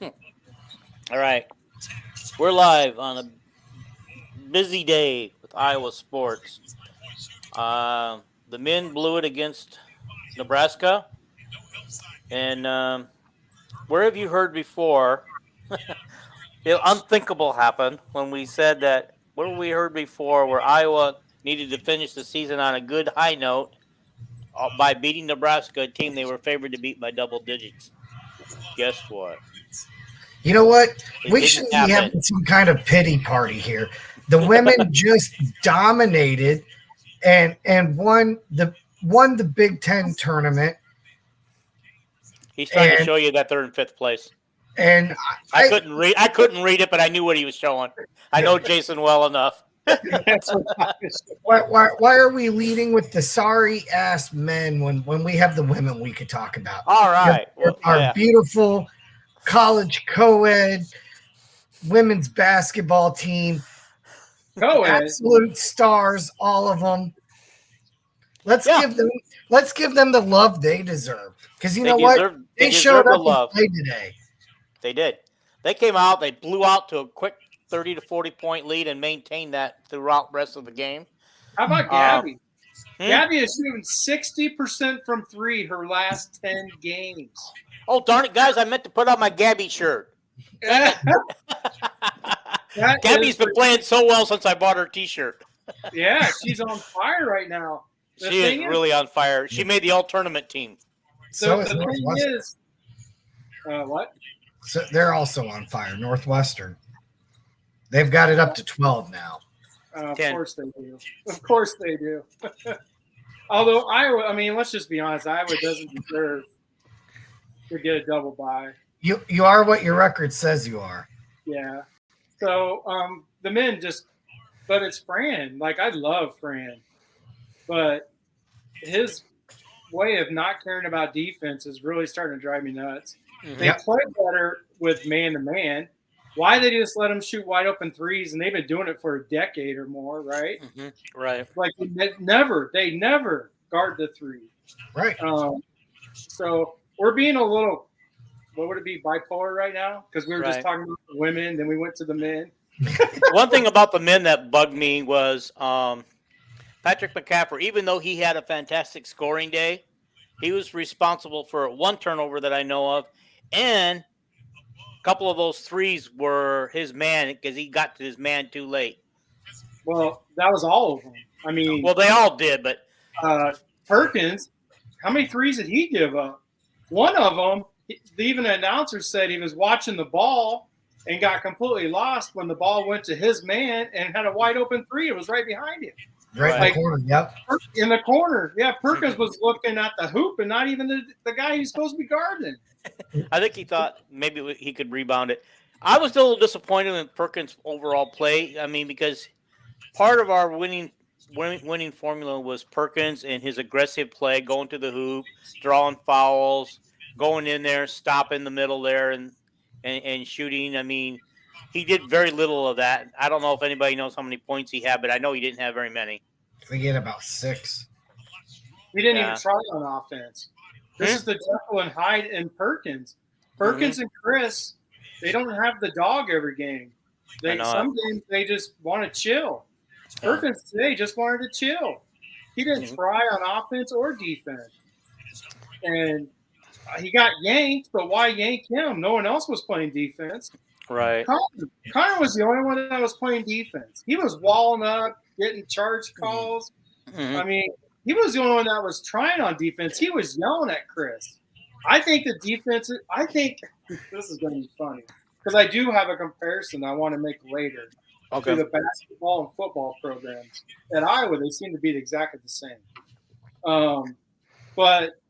All right. We're live on a busy day with Iowa sports. The men blew it against Nebraska. And where have you heard before the unthinkable happened when we said that? Where we heard before where Iowa needed to finish the season on a good high note by beating Nebraska, a team they were favored to beat by double digits. Guess what? You know what? It We didn't should be happen. having some kind of pity party here. The women just dominated and won the Big Ten tournament. He's trying to And show you that they're in fifth place. and I couldn't read it, but I knew what he was showing. I know Jason well enough. why are we leading with the sorry ass men when we have the women we could talk about? All right. Well, Our yeah. beautiful college co-ed women's basketball team. Co-ed. Absolute stars, all of them. Let's give them the love they deserve. Because you know what? They showed up and played today. They did. They came out, they blew out to a quick 30 to 40 point lead and maintained that throughout the rest of the game. How about Gabby? Gabby is shooting 60% from three her last 10 games. Oh, darn it, guys. I meant to put on my Gabby shirt. Gabby's been playing so well since I bought her T-shirt. Yeah, she's on fire right now. She is really on fire. She made the all-tournament team. So the thing is, what? So they're also on fire. Northwestern. They've got it up to 12 now. Of course they do. Of course they do. Although Iowa, I mean, let's just be honest. Iowa doesn't deserve to get a double bye. You are what your record says you are. Yeah. So the men but it's Fran. Like, I love Fran. But his way of not caring about defense is really starting to drive me nuts. Mm-hmm. They play better with man-to-man. Why they just let them shoot wide open threes, and they've been doing it for a decade or more, right? Mm-hmm. Right. Like they never guard the three. Right. So we're being a little, what would it be, bipolar right now? Because we were just talking about the women, then we went to the men. One thing about the men that bugged me was Patrick McCaffrey. Even though he had a fantastic scoring day, he was responsible for one turnover that I know of, and a couple of those threes were his man because he got to his man too late. Well, that was all of them. I mean, well, they all did, but Perkins, how many threes did he give up? One of them, even the announcer said he was watching the ball and got completely lost when the ball went to his man and had a wide open three. It was right behind him. Right in the corner, yep. In the corner, yeah. Perkins was looking at the hoop and not even the guy he's supposed to be guarding. I think he thought maybe he could rebound it. I was a little disappointed in Perkins' overall play. I mean, because part of our winning formula was Perkins and his aggressive play, going to the hoop, drawing fouls, going in there, stopping the middle there, and shooting. I mean, he did very little of that. I don't know if anybody knows how many points he had, but I know he didn't have very many. We get about 6. He didn't even try on offense. This is the Jekyll and Hyde and Perkins. Perkins and Chris, they don't have the dog every game. Some games they just want to chill. Perkins today just wanted to chill. He didn't try on offense or defense. And he got yanked, but why yank him? No one else was playing defense. Right. Connor was the only one that was playing defense. He was walling up, getting charge calls. Mm-hmm. I mean, he was the only one that was trying on defense. He was yelling at Chris. I think the defense – I think – this is going to be funny because I do have a comparison I want to make later to the basketball and football programs. At Iowa, they seem to be exactly the same. But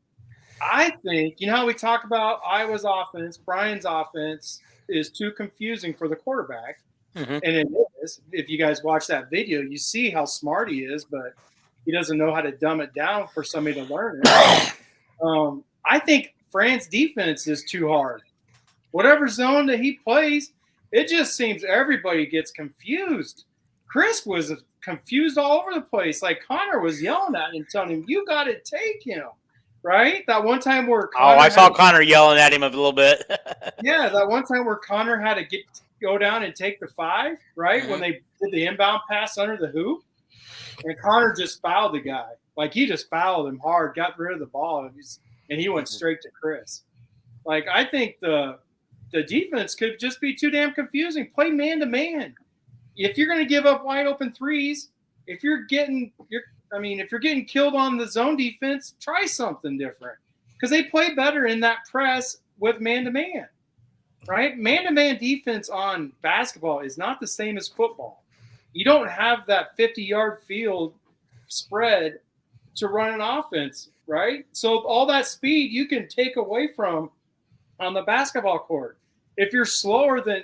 I think – you know how we talk about Iowa's offense, Brian's offense is too confusing for the quarterback. Mm-hmm. And it is. If you guys watch that video, you see how smart he is, but he doesn't know how to dumb it down for somebody to learn it. I think Fran's defense is too hard. Whatever zone that he plays, it just seems everybody gets confused. Chris was confused all over the place. Like Connor was yelling at him, telling him, "You got to take him." right? That one time where I saw Connor yelling at him a little bit. Yeah, that one time where Connor had to go down and take the 5, right? When they did the inbound pass under the hoop, and Connor just fouled the guy. Like, he just fouled him hard, got rid of the ball, and he went straight to Chris. Like, I think the defense could just be too damn confusing. Play man to man. If you're going to give up wide open threes, if you're getting killed on the zone defense, try something different, because they play better in that press with man to man, right? Man to man defense on basketball is not the same as football. You don't have that 50-yard field spread to run an offense, right? So all that speed you can take away from on the basketball court. If you're slower than,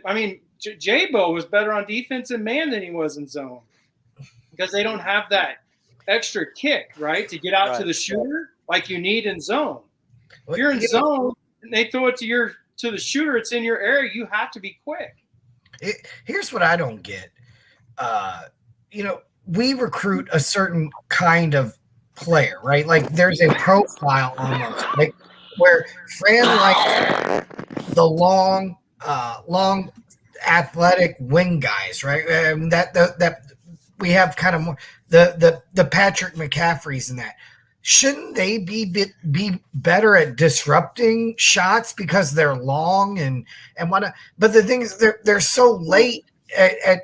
J-Bo was better on defense in man than he was in zone, because they don't have that extra kick, right, to get out to the shooter like you need in zone. If you're in zone and they throw it to the shooter, it's in your area, you have to be quick. Here's what I don't get. We recruit a certain kind of player, right? Like, there's a profile almost, like where Fran likes the long athletic wing guys, right? That we have kind of more the Patrick McCaffreys and that. Shouldn't they be better at disrupting shots because they're long and whatnot? But the thing is, they're so late at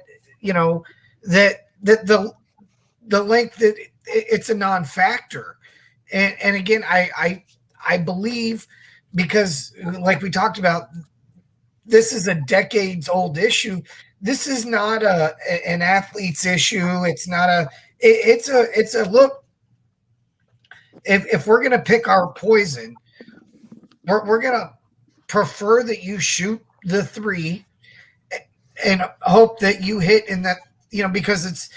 that the length that it's a non-factor. And again, I believe, because like we talked about, this is a decades old issue. This is not an athlete's issue. It's not it's a look. If we're going to pick our poison, we're going to prefer that you shoot the 3 and hope that you hit in that, because it's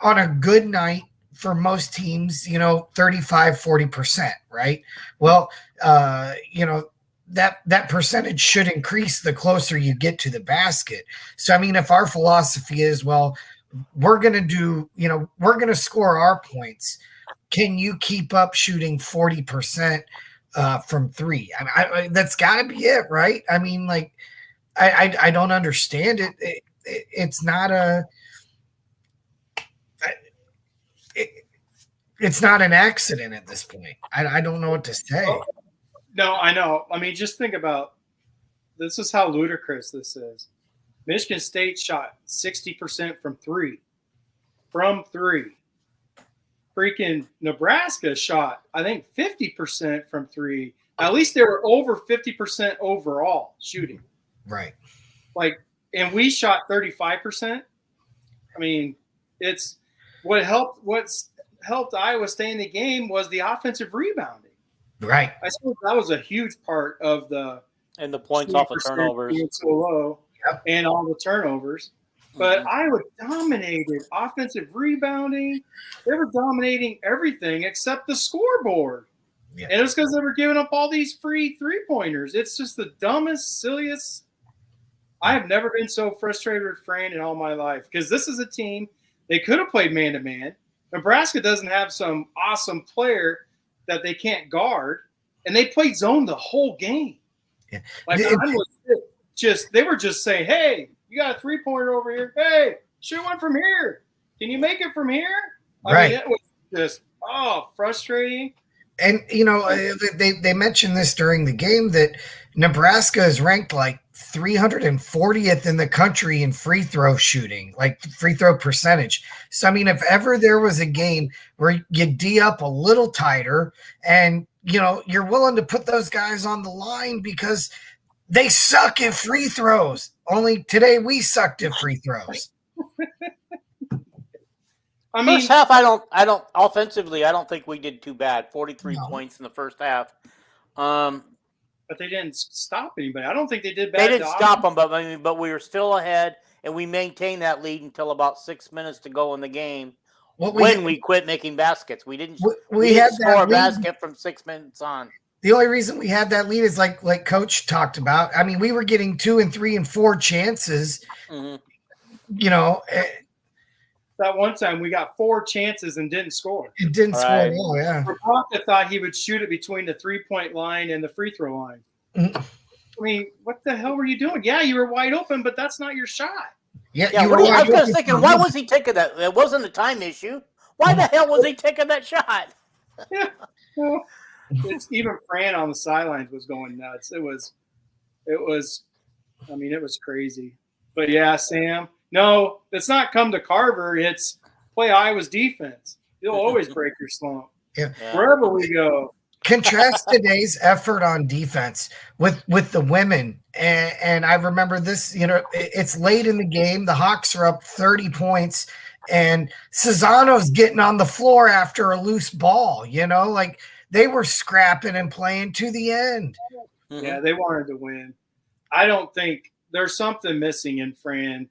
on a good night for most teams, 35-40%, right? Well, that percentage should increase the closer you get to the basket. So, if our philosophy is, well, we're going to score our points. Can you keep up shooting 40% from 3? That's got to be it, right? I don't understand it. It's not it's not an accident at this point. I don't know what to say. No, I know. Just think about, this is how ludicrous this is. Michigan State shot 60% from 3. Freaking Nebraska shot, I think, 50% from 3. At least they were over 50% overall shooting. Right. And we shot 35%. It's what's helped Iowa stay in the game was the offensive rebounding. Right. I suppose that was a huge part of the points off of turnovers being so low, and all the turnovers. But Iowa dominated offensive rebounding. They were dominating everything except the scoreboard. Yeah. And it's because they were giving up all these free 3-pointers. It's just the dumbest, silliest. I have never been so frustrated with Fran in all my life, because this is a team, they could have played man-to-man. Nebraska doesn't have some awesome player that they can't guard, and they played zone the whole game. Yeah. They were just saying, hey, you got a 3-pointer over here. Hey, shoot one from here. Can you make it from here? It was just, frustrating. And, they mentioned this during the game, that Nebraska is ranked like 340th in the country in free throw shooting, like free throw percentage. So, if ever there was a game where you D up a little tighter and, you're willing to put those guys on the line because they suck at free throws. Only today we sucked at free throws. First half, I don't offensively, I don't think we did too bad. 43 points in the first half. But they didn't stop anybody. I don't think they did bad. They didn't stop them, but we were still ahead, and we maintained that lead until about 6 minutes to go in the game. We quit making baskets. We didn't score a basket from 6 minutes on. The only reason we had that lead is like Coach talked about. We were getting 2 and 3 and 4 chances. Mm-hmm. that one time we got 4 chances and didn't score. It didn't score Right. at all, yeah. Rebecca thought he would shoot it between the 3-point line and the free throw line. Mhm. I mean, what the hell were you doing? Yeah, you were wide open, but that's not your shot. Yeah, Yeah, you were I wide was open thinking, for why one. was he taking that? It wasn't a time issue. Why the hell was he taking that shot? Yeah. Well, it's even Fran on the sidelines was going nuts. It was I mean, it was crazy. But yeah, Sam, no, it's not come to Carver. It's play Iowa's defense. You'll always break your slump. Yeah. Wherever we go. Contrast today's effort on defense with the women, and I remember this. It's late in the game. The Hawks are up 30 points, and Cesano's getting on the floor after a loose ball. Like they were scrapping and playing to the end. Mm-hmm. Yeah, they wanted to win. I don't think there's something missing in Fran's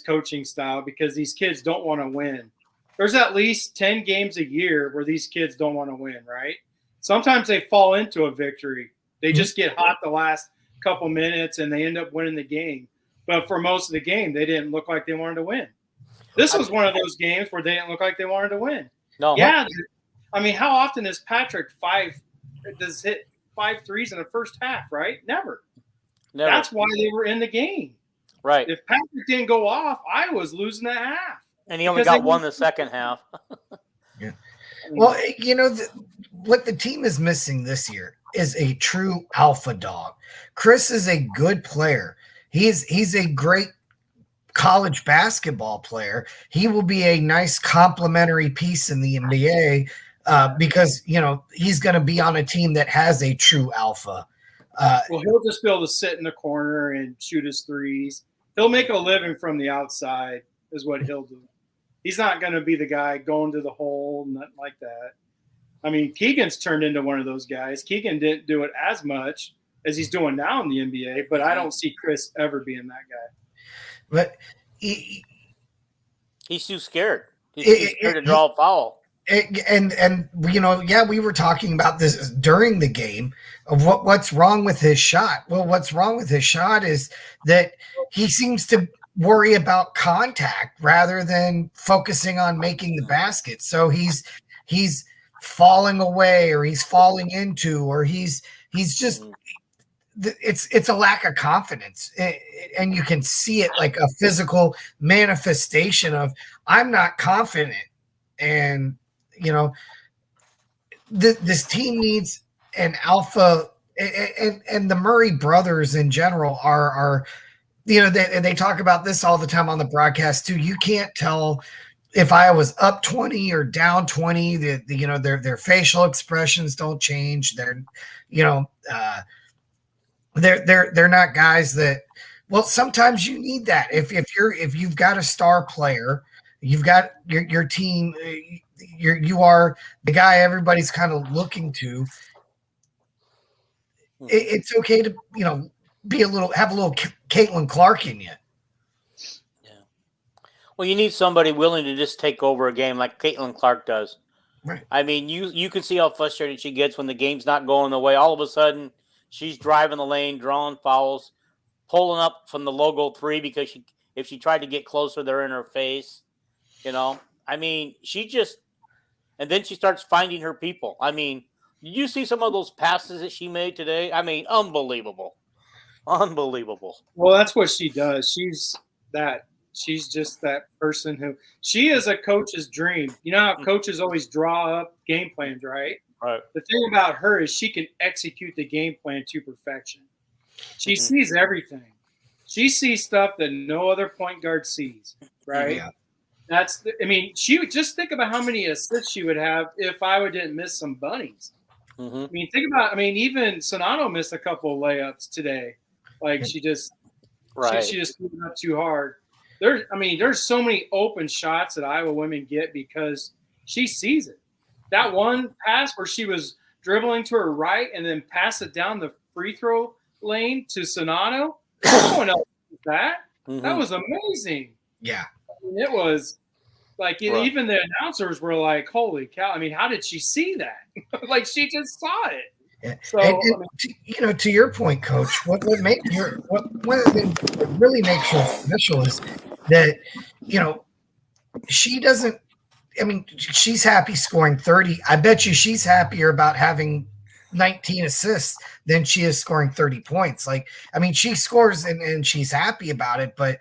coaching style because these kids don't want to win. There's at least 10 games a year where these kids don't want to win, right? Sometimes they fall into a victory. They just get hot the last couple minutes and they end up winning the game. But for most of the game, they didn't look like they wanted to win. This was one of those games where they didn't look like they wanted to win. No. Yeah. I mean, how often does Patrick hit 5 threes in the first half, right? Never. That's why they were in the game. Right. If Patrick didn't go off, I was losing that half. And he only got one the second half. Yeah. Well, what the team is missing this year is a true alpha dog. Chris is a good player. He's a great college basketball player. He will be a nice complementary piece in the NBA because, he's going to be on a team that has a true alpha. Well, he'll just be able to sit in the corner and shoot his threes. He'll make a living from the outside is what he'll do. He's not going to be the guy going to the hole, nothing like that. I mean, Keegan's turned into one of those guys. Keegan didn't do it as much as he's doing now in the NBA, but I don't see Chris ever being that guy. But he's too scared. He's too scared to draw a foul. And we were talking about this during the game of what's wrong with his shot. Well, what's wrong with his shot is that he seems to worry about contact rather than focusing on making the basket. So he's falling away, or he's falling into, or he's just it's a lack of confidence, and you can see it like a physical manifestation of I'm not confident. And this team needs an alpha, and the Murray brothers in general are they talk about this all the time on the broadcast too. You can't tell if I was up 20 or down 20. Their facial expressions don't change. They're not guys that. Well, sometimes you need that. If you've got a star player, you've got your team. You are the guy everybody's kind of looking to. It's okay to have a little Caitlin Clark in you. Yeah. Well, you need somebody willing to just take over a game like Caitlin Clark does. Right. I mean, you can see how frustrated she gets when the game's not going the way. All of a sudden, she's driving the lane, drawing fouls, pulling up from the logo 3 because if she tried to get closer, they're in her face. I mean, and then she starts finding her people. I mean, did you see some of those passes that she made today? I mean, unbelievable. Unbelievable. Well, that's what she does. She's just that person who she is a coach's dream. You know how coaches always draw up game plans, right? Right. The thing about her is she can execute the game plan to perfection. She sees everything. She sees stuff that no other point guard sees, right? Yeah. She would just think about how many assists she would have if Iowa didn't miss some bunnies. Mm-hmm. Even Sonano missed a couple of layups today. Like she just threw it up too hard. There's so many open shots that Iowa women get because she sees it. That one pass where she was dribbling to her right and then pass it down the free throw lane to Sonano. No one else did that. Mm-hmm. That was amazing. Yeah. It was like even the announcers were like, "Holy cow!" I mean, how did she see that? Like she just saw it. Yeah. So, to your point, Coach, what really makes her special is that she doesn't. I mean, she's happy scoring 30. I bet you she's happier about having 19 assists than she is scoring 30 points. Like, I mean, she scores and she's happy about it, but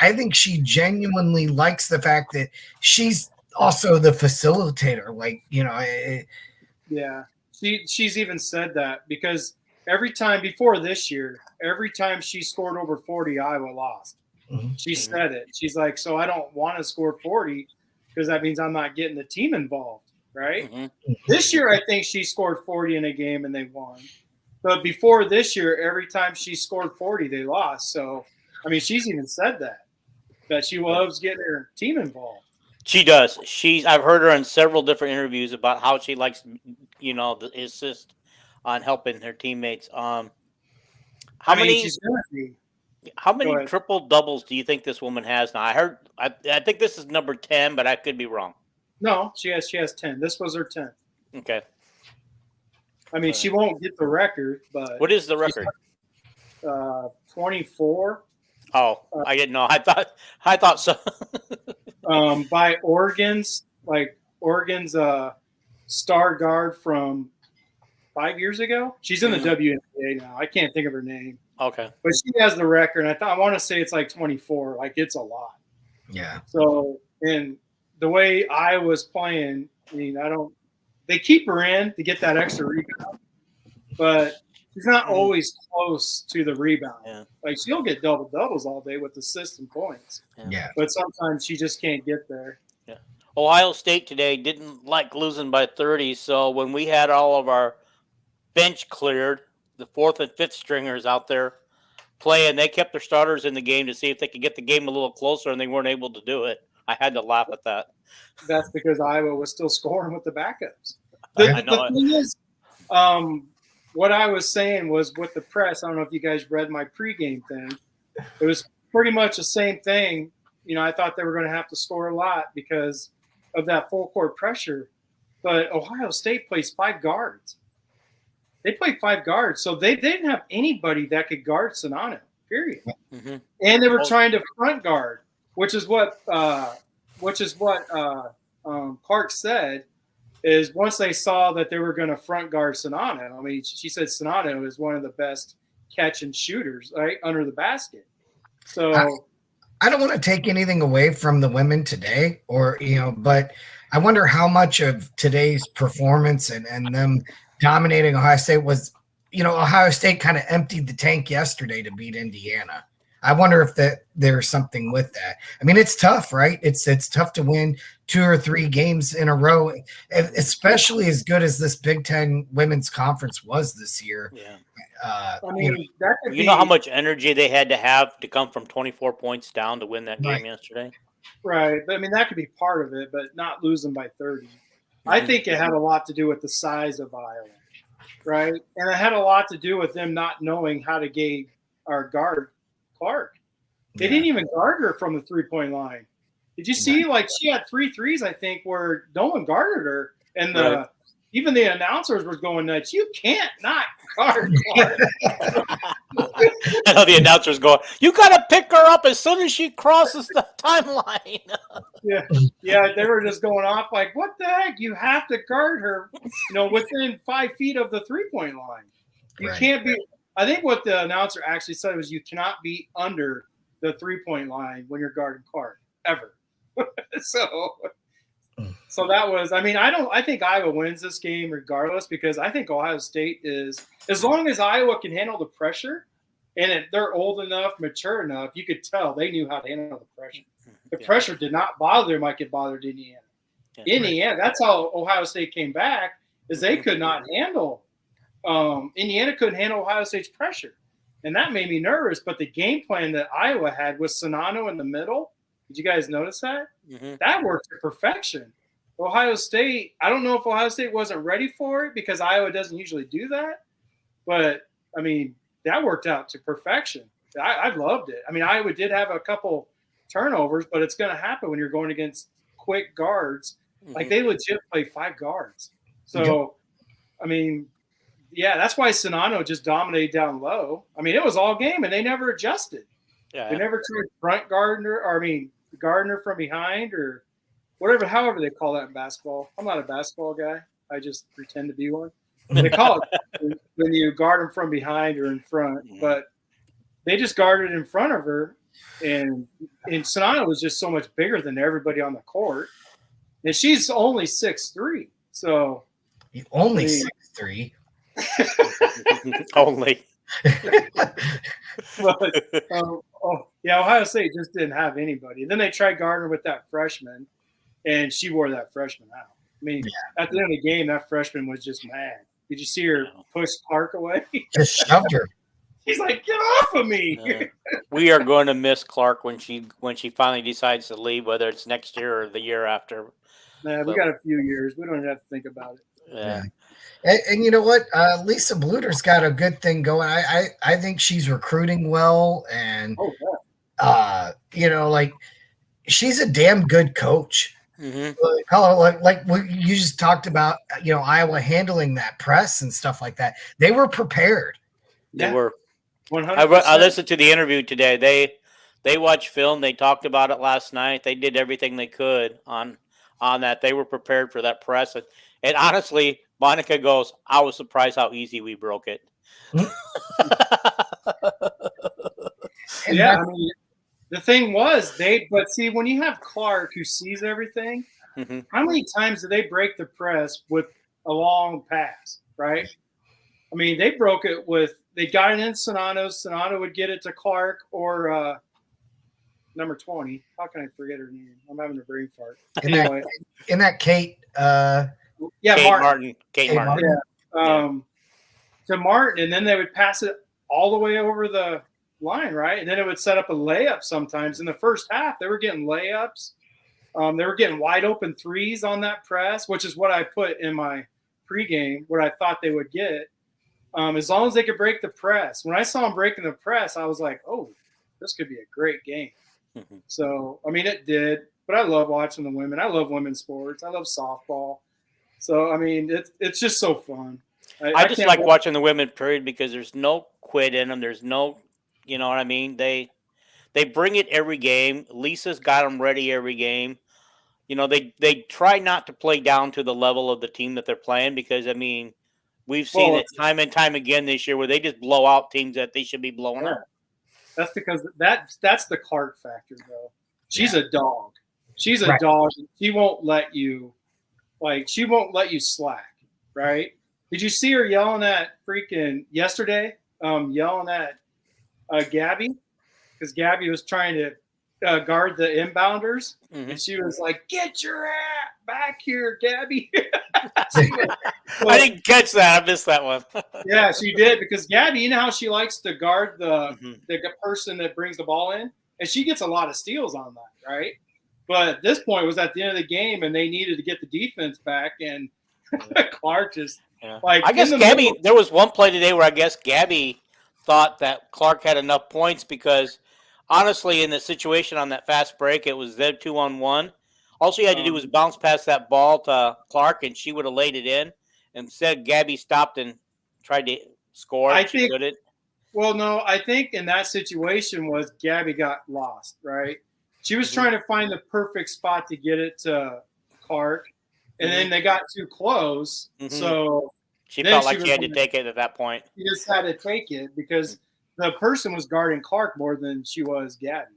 I think she genuinely likes the fact that she's also the facilitator. Like, Yeah, she's even said that because every time before this year, every time she scored over 40, Iowa lost. Mhm. She said it. She's like, so I don't want to score 40 because that means I'm not getting the team involved, right? Mm-hmm. This year, I think she scored 40 in a game and they won. But before this year, every time she scored 40, they lost. So, I mean, she's even said that she loves getting her team involved. She does. I've heard her in several different interviews about how she likes, the assist on helping her teammates. How many triple doubles do you think this woman has now? I think this is number 10, but I could be wrong. No, she has 10. This was her 10th. Okay. I mean, she won't get the record, but what is the record? 24. Oh, I didn't know. I thought so. By Oregon's star guard from 5 years ago. She's in the WNBA now. I can't think of her name. Okay. But she has the record. And I want to say it's like 24. Like, it's a lot. Yeah. So, and the way I was playing, I mean, they keep her in to get that extra rebound, but she's not always close to the rebound. Yeah. Like, she'll get double doubles all day with assists and points. Yeah. But sometimes she just can't get there. Yeah. Ohio State today didn't like losing by 30, so when we had all of our bench cleared, the fourth and fifth stringers out there playing, they kept their starters in the game to see if they could get the game a little closer, and they weren't able to do it. I had to laugh at that. That's because Iowa was still scoring with the backups. I know the thing is, what I was saying was with the press, I don't know if you guys read my pregame thing. It was pretty much the same thing. I thought they were going to have to score a lot because of that full court pressure. But Ohio State plays 5 guards. They played 5 guards, so they didn't have anybody that could guard Sonano, period. Mm-hmm. And they were trying to front guard, which is what Clark said. Is once they saw that they were going to front guard Sonano. I mean, she said Sonano is one of the best catch and shooters, right, under the basket. So I don't want to take anything away from the women today, but I wonder how much of today's performance and them dominating Ohio State was, Ohio State kind of emptied the tank yesterday to beat Indiana. I wonder if there's something with that. I mean, it's tough, right? It's tough to win 2 or 3 games in a row, especially as good as this Big Ten women's conference was this year. Yeah. I mean, you know how much energy they had to have to come from 24 points down to win that game yesterday? Right. But I mean, that could be part of it, but not losing by 30. Mm-hmm. I think it had a lot to do with the size of Iowa, right? And it had a lot to do with them not knowing how to gauge our guard, Clark. They didn't even guard her from the 3-point line. Did you see, she had 3 threes, I think, where no one guarded her. And even the announcers were going nuts. You can't not guard Clark. I know the announcers going, you got to pick her up as soon as she crosses the timeline. Yeah, they were just going off like, what the heck? You have to guard her, within 5 feet of the 3-point line. You can't be. I think what the announcer actually said was you cannot be under the 3-point line when you're guarding Clark ever. So that was. I mean, I think Iowa wins this game regardless because I think Ohio State is, as long as Iowa can handle the pressure, and they're old enough, mature enough, you could tell they knew how to handle the pressure. The pressure did not bother them like it bothered Indiana. Indiana, that's how Ohio State came back, is they could not handle. Indiana couldn't handle Ohio State's pressure, and that made me nervous. But the game plan that Iowa had with Sonano in the middle, did you guys notice that? Mm-hmm. That worked to perfection. Ohio State, I don't know if Ohio State wasn't ready for it because Iowa doesn't usually do that, but I mean that worked out to perfection. I loved it. I mean, Iowa did have a couple turnovers, but it's going to happen when you're going against quick guards. Mm-hmm. Like they legit play 5 guards. So, I mean. Yeah, that's why Sonano just dominated down low. I mean, it was all game, and they never adjusted. Yeah. They never tried front Gardner, guarding her from behind or whatever, however they call that in basketball. I'm not a basketball guy. I just pretend to be one. They call it when you guard them from behind or in front, but they just guarded in front of her, and Sonata was just so much bigger than everybody on the court, and she's only 6'3". So you only 6'3". Only. But, Ohio State just didn't have anybody. And then they tried Gardner with that freshman, and she wore that freshman out. I mean, at the end of the game, that freshman was just mad. Did you see her push Clark away? Just shoved her. He's like, get off of me. We are going to miss Clark when she finally decides to leave, whether it's next year or the year after. Man, we got a few years. We don't even have to think about it. Yeah. And you know what? Lisa Bluter's got a good thing going. I think she's recruiting well, and like she's a damn good coach. Mm-hmm. Like you just talked about, Iowa handling that press and stuff like that. They were prepared. They were. 100%. I listened to the interview today. They watched film. They talked about it last night. They did everything they could on that. They were prepared for that press. And honestly, Monica goes, I was surprised how easy we broke it. Yeah, I mean, the thing was, but see, when you have Clark who sees everything, how many times did they break the press with a long pass, right? I mean, they broke it they got it in Sonato. Sonato would get it to Clark or number 20. How can I forget her name? I'm having a brain fart. Anyway. In that Kate. Kate Martin. Yeah. To Martin, and then they would pass it all the way over the line, right? And then it would set up a layup sometimes. In the first half, they were getting layups. They were getting wide open threes on that press, which is what I put in my pregame, what I thought they would get. As long as they could break the press. When I saw them breaking the press, I was like, oh, this could be a great game. So, I mean, it did. But I love watching the women. I love women's sports. I love softball. So, I mean, it's just so fun. I just like watching the women, period, because there's no quit in them. There's no, you know what I mean? They bring it every game. Lisa's got them ready every game. You know, they try not to play down to the level of the team that they're playing because, I mean, we've seen it time and time again this year where they just blow out teams that they should be blowing out. That's because that's the Clark factor, though. She's a dog. She's a dog. She won't let you slack, right? Did you see her yelling at freaking yesterday? Yelling at Gabby because Gabby was trying to guard the inbounders, and she was like, "Get your ass back here, Gabby." I didn't catch that. I missed that one. Yeah, she did because Gabby, you know how she likes to guard the person that brings the ball in, and she gets a lot of steals on that, right? But at this point, it was at the end of the game, and they needed to get the defense back, and Clark just I guess Gabby. There was one play today where I guess Gabby thought that Clark had enough points because honestly, in the situation on that fast break, it was them 2-on-1. All she had to do was bounce past that ball to Clark, and she would have laid it in. Instead, Gabby stopped and tried to score. She couldn't. Well, no, I think in that situation was Gabby got lost, right? She was trying to find the perfect spot to get it to Clark, and then they got too close. So she felt like she had to take it at that point. She just had to take it because the person was guarding Clark more than she was Gabby,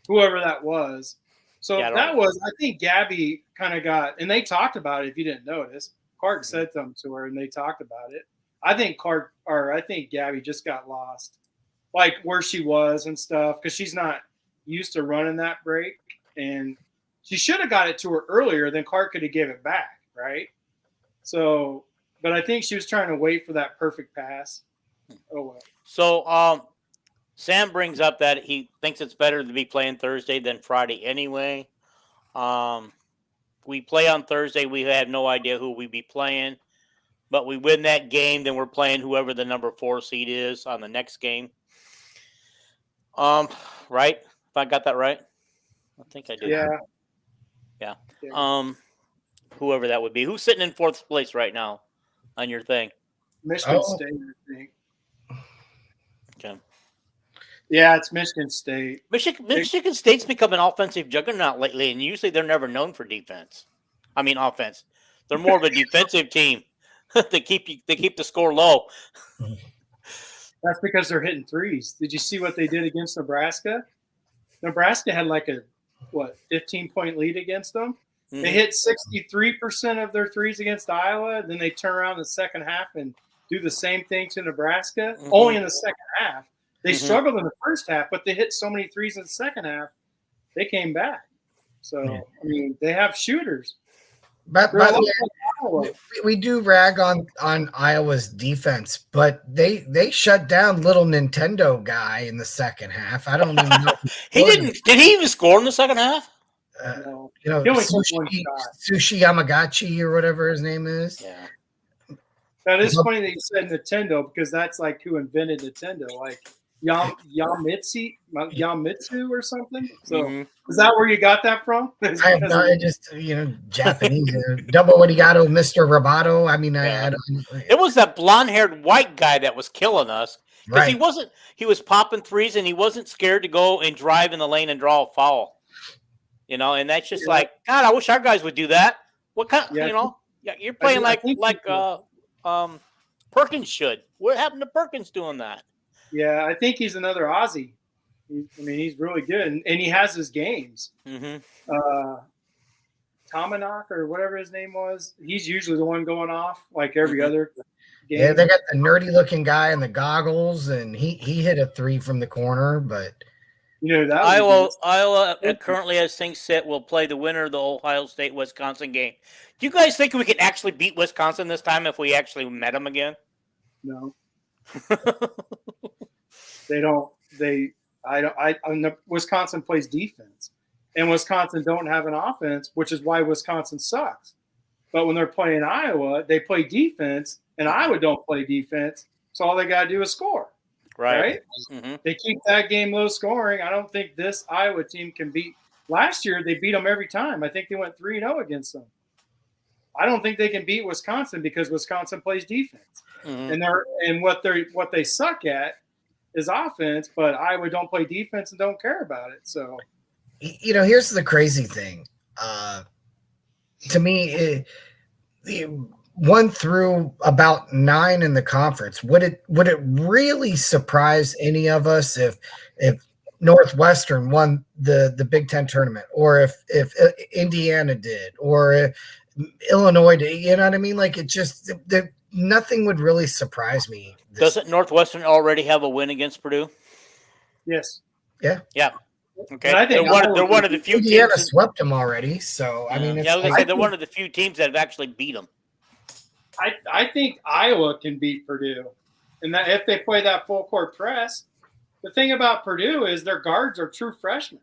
whoever that was. So I think Gabby kind of got, and they talked about it if you didn't notice. Clark said something to her, and they talked about it. I think Gabby just got lost, like where she was and stuff, because she's not used to running that break, and she should have got it to her earlier. Then Clark could have gave it back, right? So, but I think she was trying to wait for that perfect pass. Oh well. So, Sam brings up that he thinks it's better to be playing Thursday than Friday anyway. We play on Thursday. We have no idea who we be playing. But we win that game, then we're playing whoever the number 4 seed is on the next game. Right? If I got that right? I think I do. Yeah. Whoever that would be. Who's sitting in 4th place right now on your thing? Michigan State, I think. Okay. Yeah, it's Michigan State. Michigan State's become an offensive juggernaut lately, and usually they're never known for defense. I mean, offense. They're more of a defensive team. They keep the score low. That's because they're hitting threes. Did you see what they did against Nebraska? Nebraska had like a 15-point lead against them. Mm-hmm. They hit 63% of their threes against Iowa. Then they turn around in the second half and do the same thing to Nebraska. Mm-hmm. Only in the second half. They struggled in the first half, but they hit so many threes in the second half, they came back. So, I mean, they have shooters. But we do rag on Iowa's defense, but they shut down little Nintendo guy in the second half. I don't even know. He didn't. Did he even score in the second half? No. Sushi Yamagachi or whatever his name is. Yeah. That is funny that you said Nintendo because that's like who invented Nintendo, like Yamitsu or something. So is that where you got that from? I just Japanese. Double what he got of Mr. Roboto. I mean, I don't. It was that blonde-haired white guy that was killing us because he was popping threes and he wasn't scared to go and drive in the lane and draw a foul. And that's just like, God, I wish our guys would do that. What kind? You're playing like Perkins should. What happened to Perkins doing that? Yeah, I think he's another Aussie. He's really good, and he has his games. Mm-hmm. Tomanak or whatever his name was, he's usually the one going off like every other game. Yeah, they got the nerdy-looking guy in the goggles, and he hit a three from the corner, but that Iowa currently, as things sit, will play the winner of the Ohio State-Wisconsin game. Do you guys think we could actually beat Wisconsin this time if we actually met them again? No. They don't. Wisconsin plays defense, and Wisconsin don't have an offense, which is why Wisconsin sucks. But when they're playing Iowa, they play defense, and Iowa don't play defense. So all they got to do is score. Right? Mm-hmm. They keep that game low scoring. I don't think this Iowa team can beat. Last year they beat them every time. I think they went 3-0 against them. I don't think they can beat Wisconsin because Wisconsin plays defense. Mm-hmm. And what they suck at is offense, but Iowa don't play defense and don't care about it. So, here's the crazy thing. To me, 1 through about 9 in the conference, would it really surprise any of us if Northwestern won the Big Ten tournament, or if Indiana did, or if Illinois did? You know what I mean? Like, it just nothing would really surprise me. Doesn't Northwestern already have a win against Purdue? Yes. Yeah. Yeah. Okay. I think they're one of the few Indiana teams. Swept them already, so I mean, they're one of the few teams that have actually beat them. I think Iowa can beat Purdue, and that if they play that full court press. The thing about Purdue is their guards are true freshmen,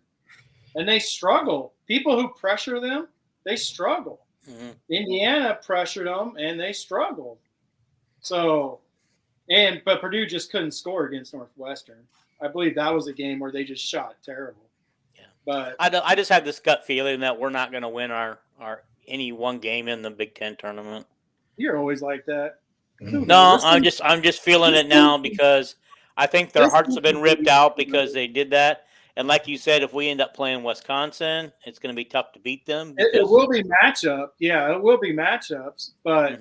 and they struggle. People who pressure them, they struggle. Mm-hmm. Indiana pressured them, and they struggled. So, but Purdue just couldn't score against Northwestern. I believe that was a game where they just shot terrible. Yeah, but I just have this gut feeling that we're not going to win our any one game in the Big Ten tournament. You're always like that. No, I'm just feeling it now because I think their hearts have been ripped out because they did that. And like you said, if we end up playing Wisconsin, it's going to be tough to beat them. It will be matchup. Yeah, it will be matchups. But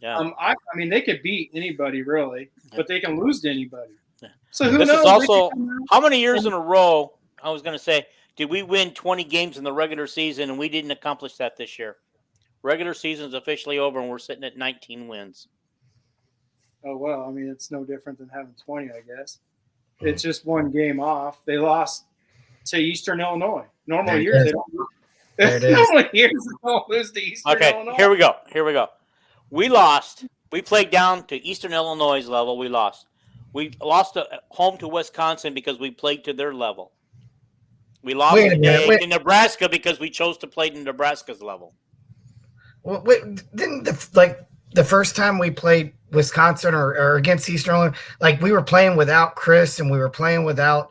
I mean, they could beat anybody really, but they can lose to anybody. Yeah. So who knows? Is also how many years in a row? I was going to say, did we win 20 games in the regular season, and we didn't accomplish that this year? Regular season's officially over, and we're sitting at 19 wins. Oh, well, I mean, it's no different than having 20, I guess. It's just one game off. They lost to Eastern Illinois. Normal years, they don't lose to Eastern Illinois. Okay, here we go. We lost. We played down to Eastern Illinois' level. We lost. We lost home to Wisconsin because we played to their level. We lost to Nebraska because we chose to play to Nebraska's level. Well, didn't the first time we played Wisconsin or against Eastern Illinois, like we were playing without Chris and we were playing without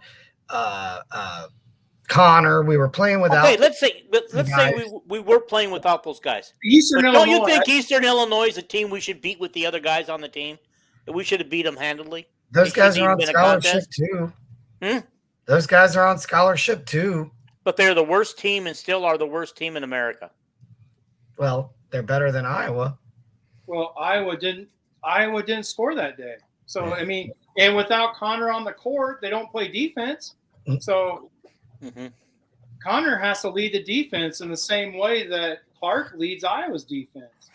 Connor. We were playing without. Okay, let's say we were playing without those guys. Don't you think Eastern Illinois is a team we should beat with the other guys on the team? That we should have beat them handily. Those guys are on scholarship too. Those guys are on scholarship too. But they're the worst team and still are the worst team in America. Well, they're better than Iowa. Well, Iowa didn't score that day. So I mean, and without Connor on the court, they don't play defense. So Connor has to lead the defense in the same way that Clark leads Iowa's defense.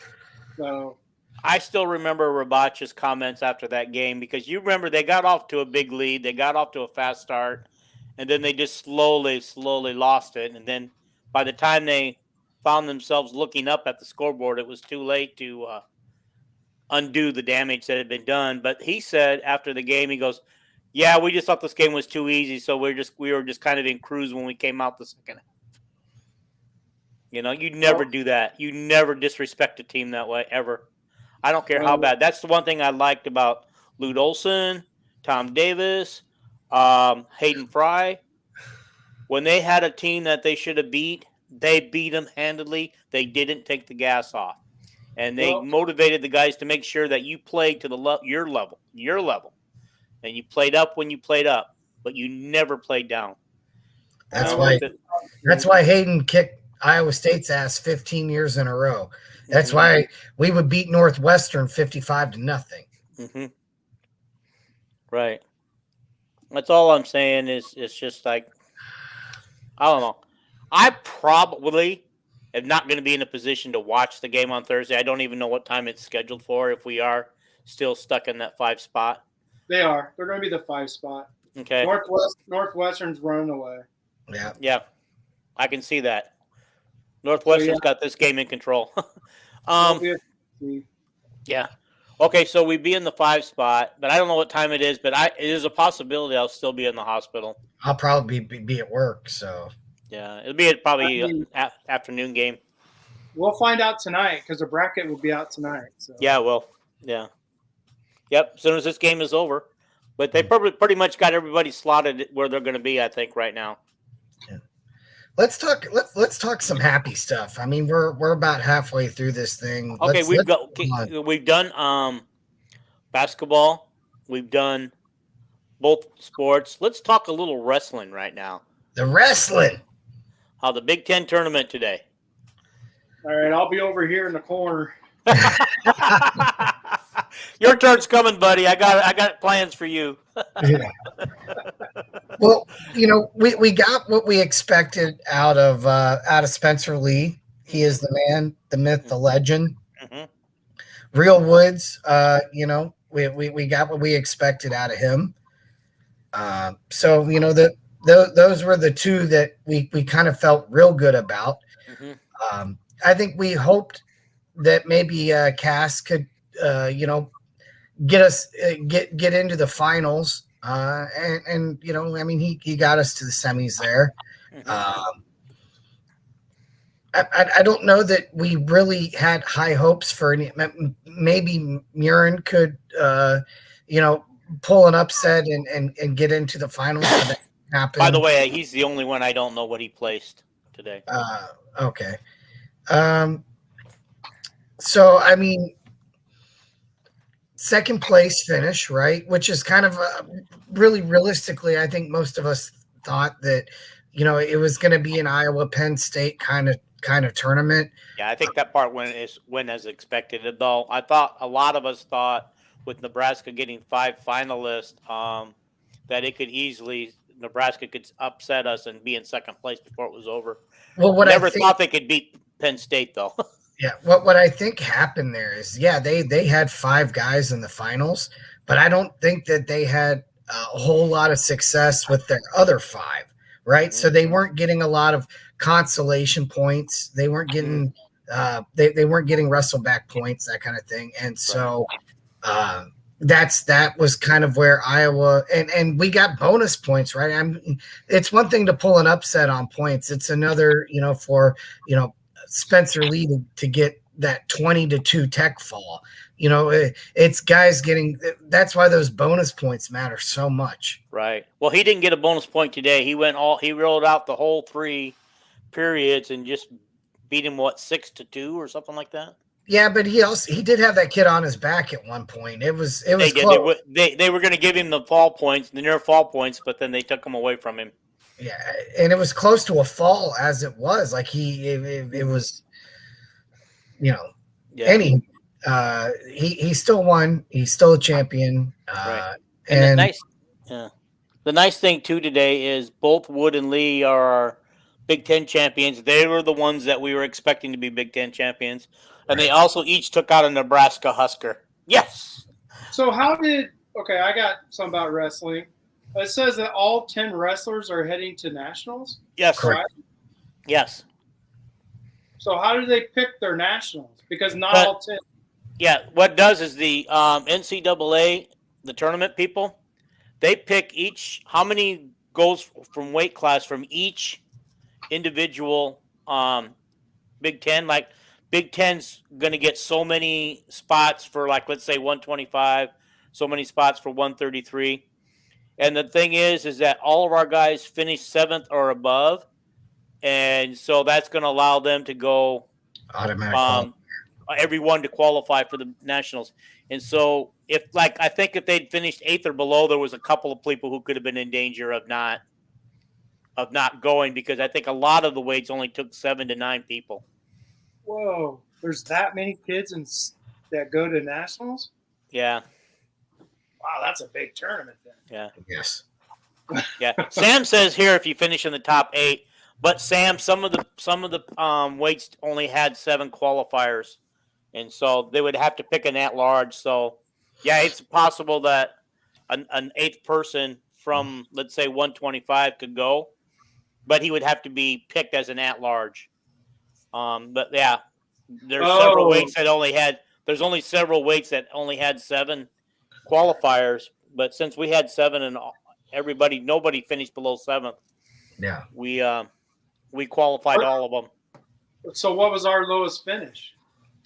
So I still remember Rabach's comments after that game, because you remember they got off to a big lead, they got off to a fast start, and then they just slowly lost it. And then by the time they found themselves looking up at the scoreboard, it was too late to undo the damage that had been done. But he said after the game, he goes, "Yeah, we just thought this game was too easy, so we were just kind of in cruise when we came out the second half." You know, you never do that. You never disrespect a team that way, ever. I don't care how bad. That's the one thing I liked about Lute Olson, Tom Davis, Hayden Fry. When they had a team that they should have beat, they beat them handedly. They didn't take the gas off. And they motivated the guys to make sure that you played to your level. And you played up when you played up, but you never played down. That's why Hayden kicked Iowa State's ass 15 years in a row. That's why we would beat Northwestern 55-0. Right. That's all I'm saying is it's just like, I don't know. I probably am not going to be in a position to watch the game on Thursday. I don't even know what time it's scheduled for, if we are still stuck in that 5 spot. They are. They're going to be the 5 spot. Okay. Northwestern's running away. Yeah. Yeah. I can see that. Northwestern's got this game in control. Yeah. Okay, so we'd be in the 5 spot, but I don't know what time it is, but it is a possibility I'll still be in the hospital. I'll probably be at work, so. Yeah, it'll be probably an afternoon game. We'll find out tonight, because the bracket will be out tonight. So. Yeah, well, yeah. Yep, as soon as this game is over. But they pretty much got everybody slotted where they're going to be, I think, right now. Yeah. Let's talk some happy stuff. I mean, we're about halfway through this thing. Okay, we've done basketball. We've done both sports. Let's talk a little wrestling right now. The wrestling. How the Big Ten tournament today. All right, I'll be over here in the corner. Your turn's coming, buddy. I got plans for you. Yeah. Well, you know, we got what we expected out of Spencer Lee. He is the man, the myth, the legend. Real Woods, you know, we got what we expected out of him. So, you know, those were the two that we kind of felt real good about. I think we hoped that maybe Cass could, you know, get us get into the finals. And you know, I mean, he got us to the semis there. I don't know that we really had high hopes for any. Maybe Murin could, you know, pull an upset and get into the finals. By the way, he's the only one I don't know what he placed today. Okay. So I mean, second place finish, right? Which is kind of really realistically, I think most of us thought that, you know, it was going to be an Iowa Penn State kind of tournament. Yeah, I think that part went as expected. Though I thought a lot of us thought with Nebraska getting 5 finalists, that it could easily Nebraska could upset us and be in second place before it was over. Well, Never thought they could beat Penn State though. Yeah, what I think happened there is, yeah, they had 5 guys in the finals, but I don't think that they had a whole lot of success with their other 5, right? So they weren't getting a lot of consolation points. They weren't getting they weren't getting wrestleback points, that kind of thing. And so that was kind of where Iowa and we got bonus points, right? It's one thing to pull an upset on points. It's another, you know, for, you know, Spencer Lee to get that 20-2 tech fall. You know, it's guys getting. That's why those bonus points matter so much. Right. Well, he didn't get a bonus point today. He rolled out the whole 3 periods and just beat him 6-2 or something like that. Yeah, but he did have that kid on his back at one point. It was They did. close. They were going to give him the near fall points, but then they took him away from him. Yeah, and it was close to a fall as it was. Like it was, Yeah. Any he still won. He's still a champion. Right. And the nice thing too today is both Wood and Lee are Big Ten champions. They were the ones that we were expecting to be Big Ten champions, and they also each took out a Nebraska Husker. Yes. So I got something about wrestling. It says that all 10 wrestlers are heading to nationals. Yes. Right? Yes. So how do they pick their nationals? Because not all 10. Yeah, what does is the NCAA, the tournament people, they pick how many goes from weight class from each individual Big Ten. Like Big Ten's going to get so many spots for, like, let's say 125, so many spots for 133. And the thing is that all of our guys finish 7th or above, and so that's going to allow them to go automatic everyone to qualify for the nationals. And so I think if they'd finished 8th or below, there was a couple of people who could have been in danger of not going, because I think a lot of the weights only took 7 to 9 people. Whoa, there's that many kids that go to nationals? Yeah. Wow, that's a big tournament then. Yeah. Yes. Yeah. Sam says here if you finish in the top 8, but Sam, some of the weights only had 7 qualifiers, and so they would have to pick an at-large. So, yeah, it's possible that an 8th person from, let's say, 125 could go, but he would have to be picked as an at-large. But yeah, there's several weights that only had. There's only several weights that only had 7 qualifiers, but since we had 7 and nobody finished below 7th. Yeah, we qualified all of them. So what was our lowest finish?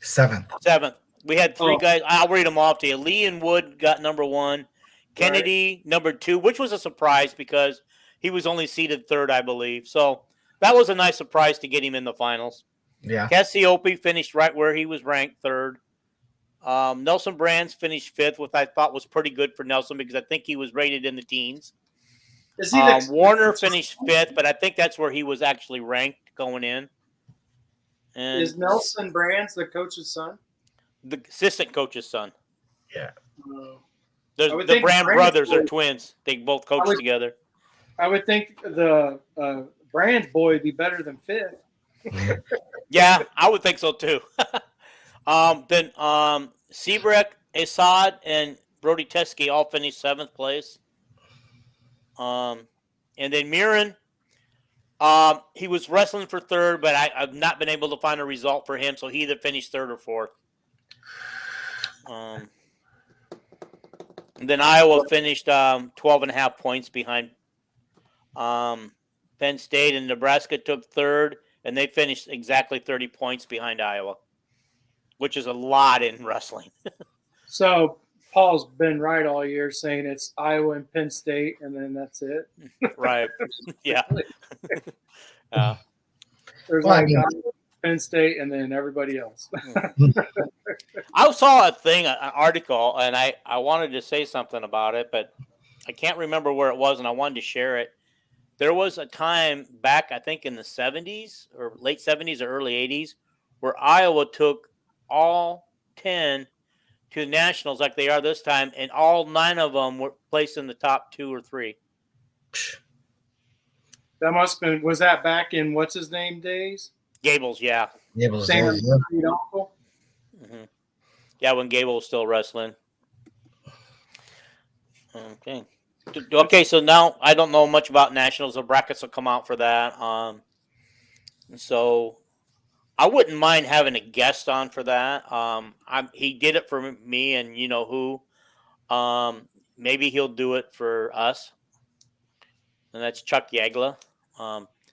7th. We had 3 guys. I'll read them off to you. Lee and Wood got number 1. Kennedy number 2, which was a surprise because he was only seeded 3rd, I believe. So that was a nice surprise to get him in the finals. Yeah. Cassiope finished right where he was ranked 3rd. Nelson Brands finished 5th, which I thought was pretty good for Nelson because I think he was rated in the teens. Warner finished 5th, but I think that's where he was actually ranked going in. And is Nelson Brands the coach's son? The assistant coach's son. Yeah. The Brand brothers are twins. They both coach together. I would think the Brands boy would be better than 5th. Yeah, I would think so too. Then Seabreck, Assad, and Brody Teskey all finished 7th place. And then Mirren, he was wrestling for 3rd, but I've not been able to find a result for him, so he either finished 3rd or 4th. And then Iowa finished 12.5 points behind Penn State, and Nebraska took 3rd, and they finished exactly 30 points behind Iowa, which is a lot in wrestling. So Paul's been right all year saying it's Iowa and Penn State, and then that's it. Right. Yeah. There's Iowa, Penn State, and then everybody else. I saw an article, and I wanted to say something about it, but I can't remember where it was, and I wanted to share it. There was a time back, I think in the 70s or late 70s or early 80s, where Iowa took all 10 to the nationals like they are this time, and all 9 of them were placed in the top 2 or 3. That must have been, was that back in what's his name days? Gables, yeah. Gables, Sam, yeah. uncle? Mm-hmm. Yeah, when Gable was still wrestling. Okay, so now I don't know much about nationals. The brackets will come out for that. So I wouldn't mind having a guest on for that. He did it for me, and you know who. Maybe he'll do it for us, and that's Chuck Yagla.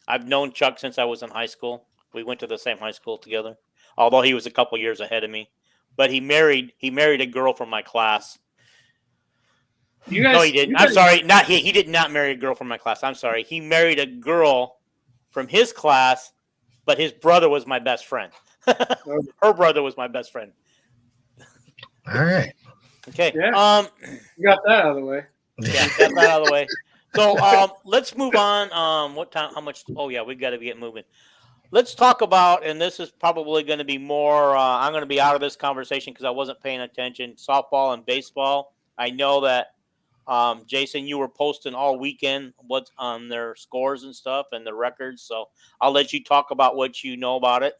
I've known Chuck since I was in high school. We went to the same high school together, although he was a couple years ahead of me. But he married a girl from my class. No, he didn't. I'm sorry. Not he. He did not marry a girl from my class. I'm sorry. He married a girl from his class, but his brother was my best friend. Her brother was my best friend. All right. Okay. Yeah. You got that out of the way. Yeah, got that out of the way. So let's move on. What time? How much? Oh yeah, we got to get moving. Let's talk about, and this is probably going to be more. I'm going to be out of this conversation because I wasn't paying attention. Softball and baseball. I know that Jason, you were posting all weekend what's on their scores and stuff and the records. So I'll let you talk about what you know about it.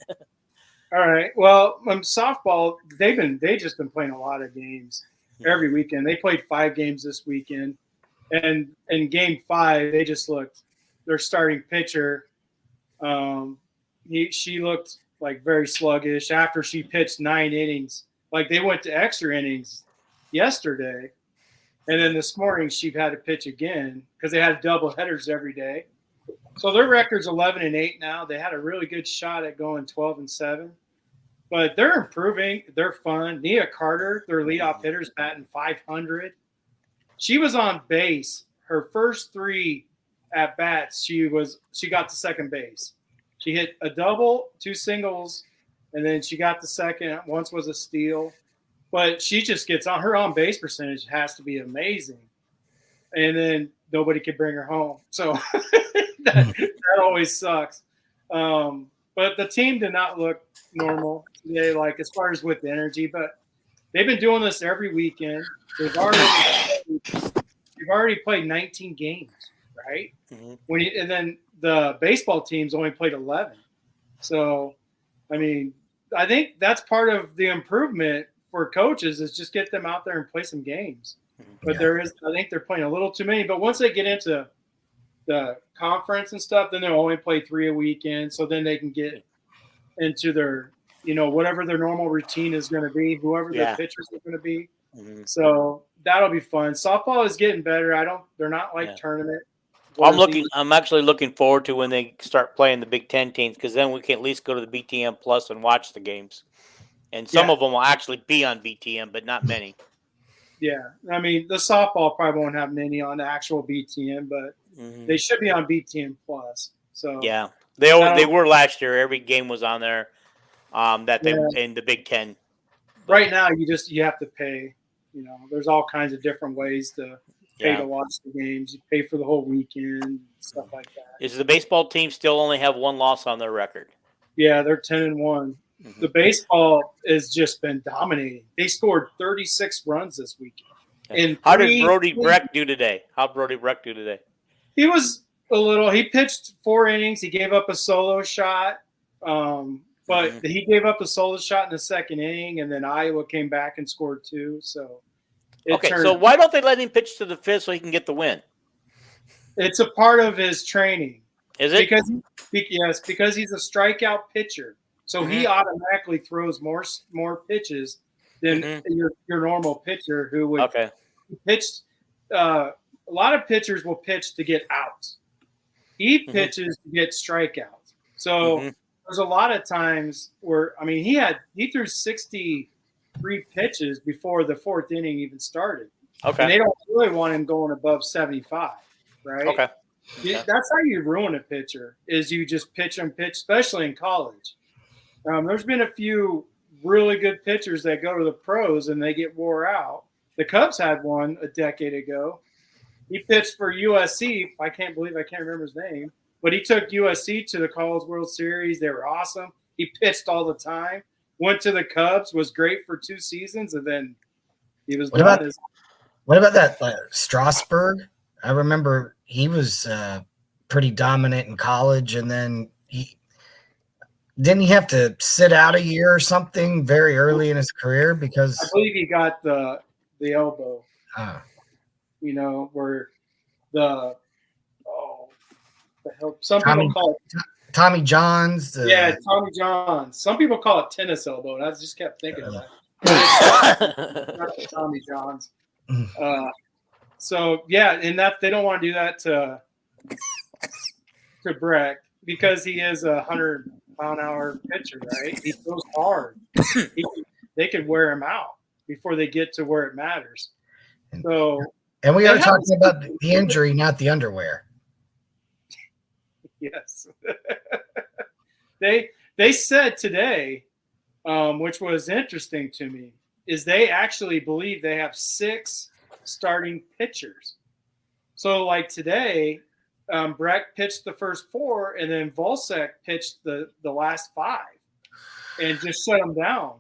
All right. Well, softball, they just been playing a lot of games every weekend. They played 5 games this weekend, and in game 5, they just looked. Their starting pitcher, she looked like very sluggish after she pitched 9 innings. Like they went to extra innings yesterday, and then this morning she had to pitch again because they had double headers every day. So their record's 11-8 now. They had a really good shot at going 12-7, but they're improving. They're fun. Nia Carter, their leadoff hitter, is batting .500. She was on base her first 3 at bats. She got to second base. She hit a double, 2 singles, and then she got the second. Once was a steal, but she just gets on. Her on base percentage has to be amazing, and then nobody could bring her home. So that always sucks. But the team did not look normal today, like as far as with the energy. But they've been doing this every weekend. They've already played 19 games, right? Mm-hmm. And then the baseball teams only played 11. So, I mean, I think that's part of the improvement for coaches is just get them out there and play some games. But I think they're playing a little too many. But once they get into the conference and stuff, then they'll only play 3 a weekend. So then they can get into their, whatever their normal routine is going to be, whoever their pitchers are going to be. Mm-hmm. So that'll be fun. Softball is getting better. They're not like tournament. I'm actually looking forward to when they start playing the Big Ten teams because then we can at least go to the BTN Plus and watch the games. And some of them will actually be on BTN, but not many. Yeah, I mean the softball probably won't have many on the actual BTN, but they should be on BTN Plus. So yeah, they were last year. Every game was on there. In the Big Ten. Right now, you have to pay. There's all kinds of different ways to pay to watch the games. You pay for the whole weekend, stuff like that. Is the baseball team still only have 1 loss on their record? Yeah, they're 10-1. Mm-hmm. The baseball has just been dominating. They scored 36 runs this weekend. How did Brody Breck do today? He was he pitched 4 innings. He gave up a solo shot. But he gave up a solo shot in the second inning, and then Iowa came back and scored 2. So so why don't they let him pitch to the 5th so he can get the win? It's a part of his training. Is it? Because he's a strikeout pitcher. So he automatically throws more pitches than your normal pitcher who would pitch. A lot of pitchers will pitch to get outs. He pitches to get strikeouts. So there's a lot of times where he threw 63 pitches before the 4th inning even started. Okay. And they don't really want him going above 75, right? Okay. That's how you ruin a pitcher is you just pitch, especially in college. There's been a few really good pitchers that go to the pros and they get wore out. The Cubs had one a decade ago. He pitched for USC. I can't remember his name, but he took USC to the College World Series. They were awesome. He pitched all the time. Went to the Cubs, was great for 2 seasons, and then he was done. What about that Strasburg? I remember he was pretty dominant in college, and then didn't he have to sit out a year or something very early in his career because I believe he got the elbow. Where the hell? Some people call it Tommy John's. Tommy John's. Some people call it tennis elbow, and I just kept thinking of that. Not the Tommy John's. And that they don't want to do that to Breck because he is a 100-mile-an-hour pitcher, right? He throws hard. They could wear him out before they get to where it matters. So, and we are talking about the injury, not the underwear. Yes. They said today which was interesting to me, is they actually believe they have 6 starting pitchers. So like today, Breck pitched the first 4, and then Volsek pitched the last 5 and just shut them down.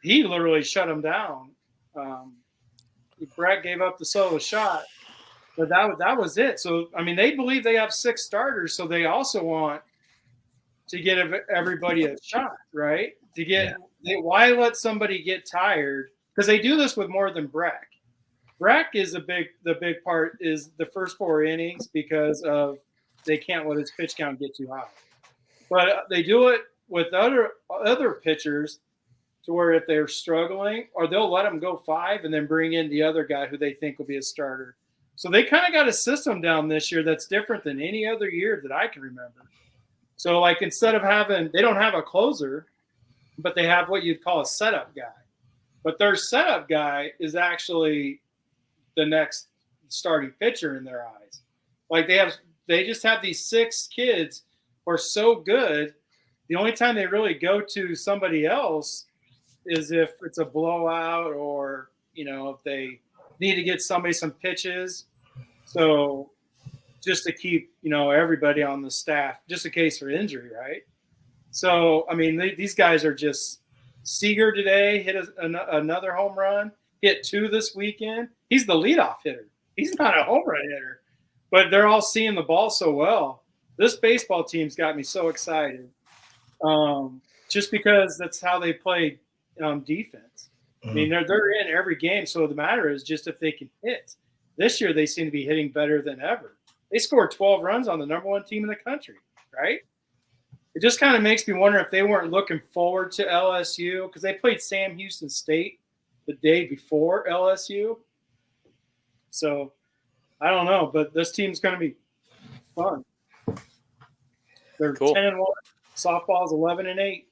He literally shut them down. Breck gave up the solo shot, but that was it. So, I mean, they believe they have 6 starters, so they also want to get everybody a shot, right? Why let somebody get tired? Because they do this with more than Breck. Breck is the big part is the first 4 innings because of they can't let his pitch count get too high. But they do it with other pitchers to where if they're struggling, or they'll let them go 5 and then bring in the other guy who they think will be a starter. So they kind of got a system down this year that's different than any other year that I can remember. So like instead of they don't have a closer, but they have what you'd call a setup guy. But their setup guy is actually the next starting pitcher in their eyes. Like they just have these 6 kids who are so good. The only time they really go to somebody else is if it's a blowout or, if they need to get somebody some pitches. So just to keep, everybody on the staff, just in case for injury, right? So, I mean, these guys are just – Seager today hit another home run, hit 2 this weekend. He's the leadoff hitter. He's not a home run hitter. But they're all seeing the ball so well. This baseball team's got me so excited just because that's how they play defense. I mean, they're in every game, so the matter is just if they can hit. This year they seem to be hitting better than ever. They scored 12 runs on the number 1 team in the country, right? It just kind of makes me wonder if they weren't looking forward to LSU because they played Sam Houston State the day before LSU. So I don't know, but this team's going to be fun. They're Cool. 10-1. Softball's 11-8.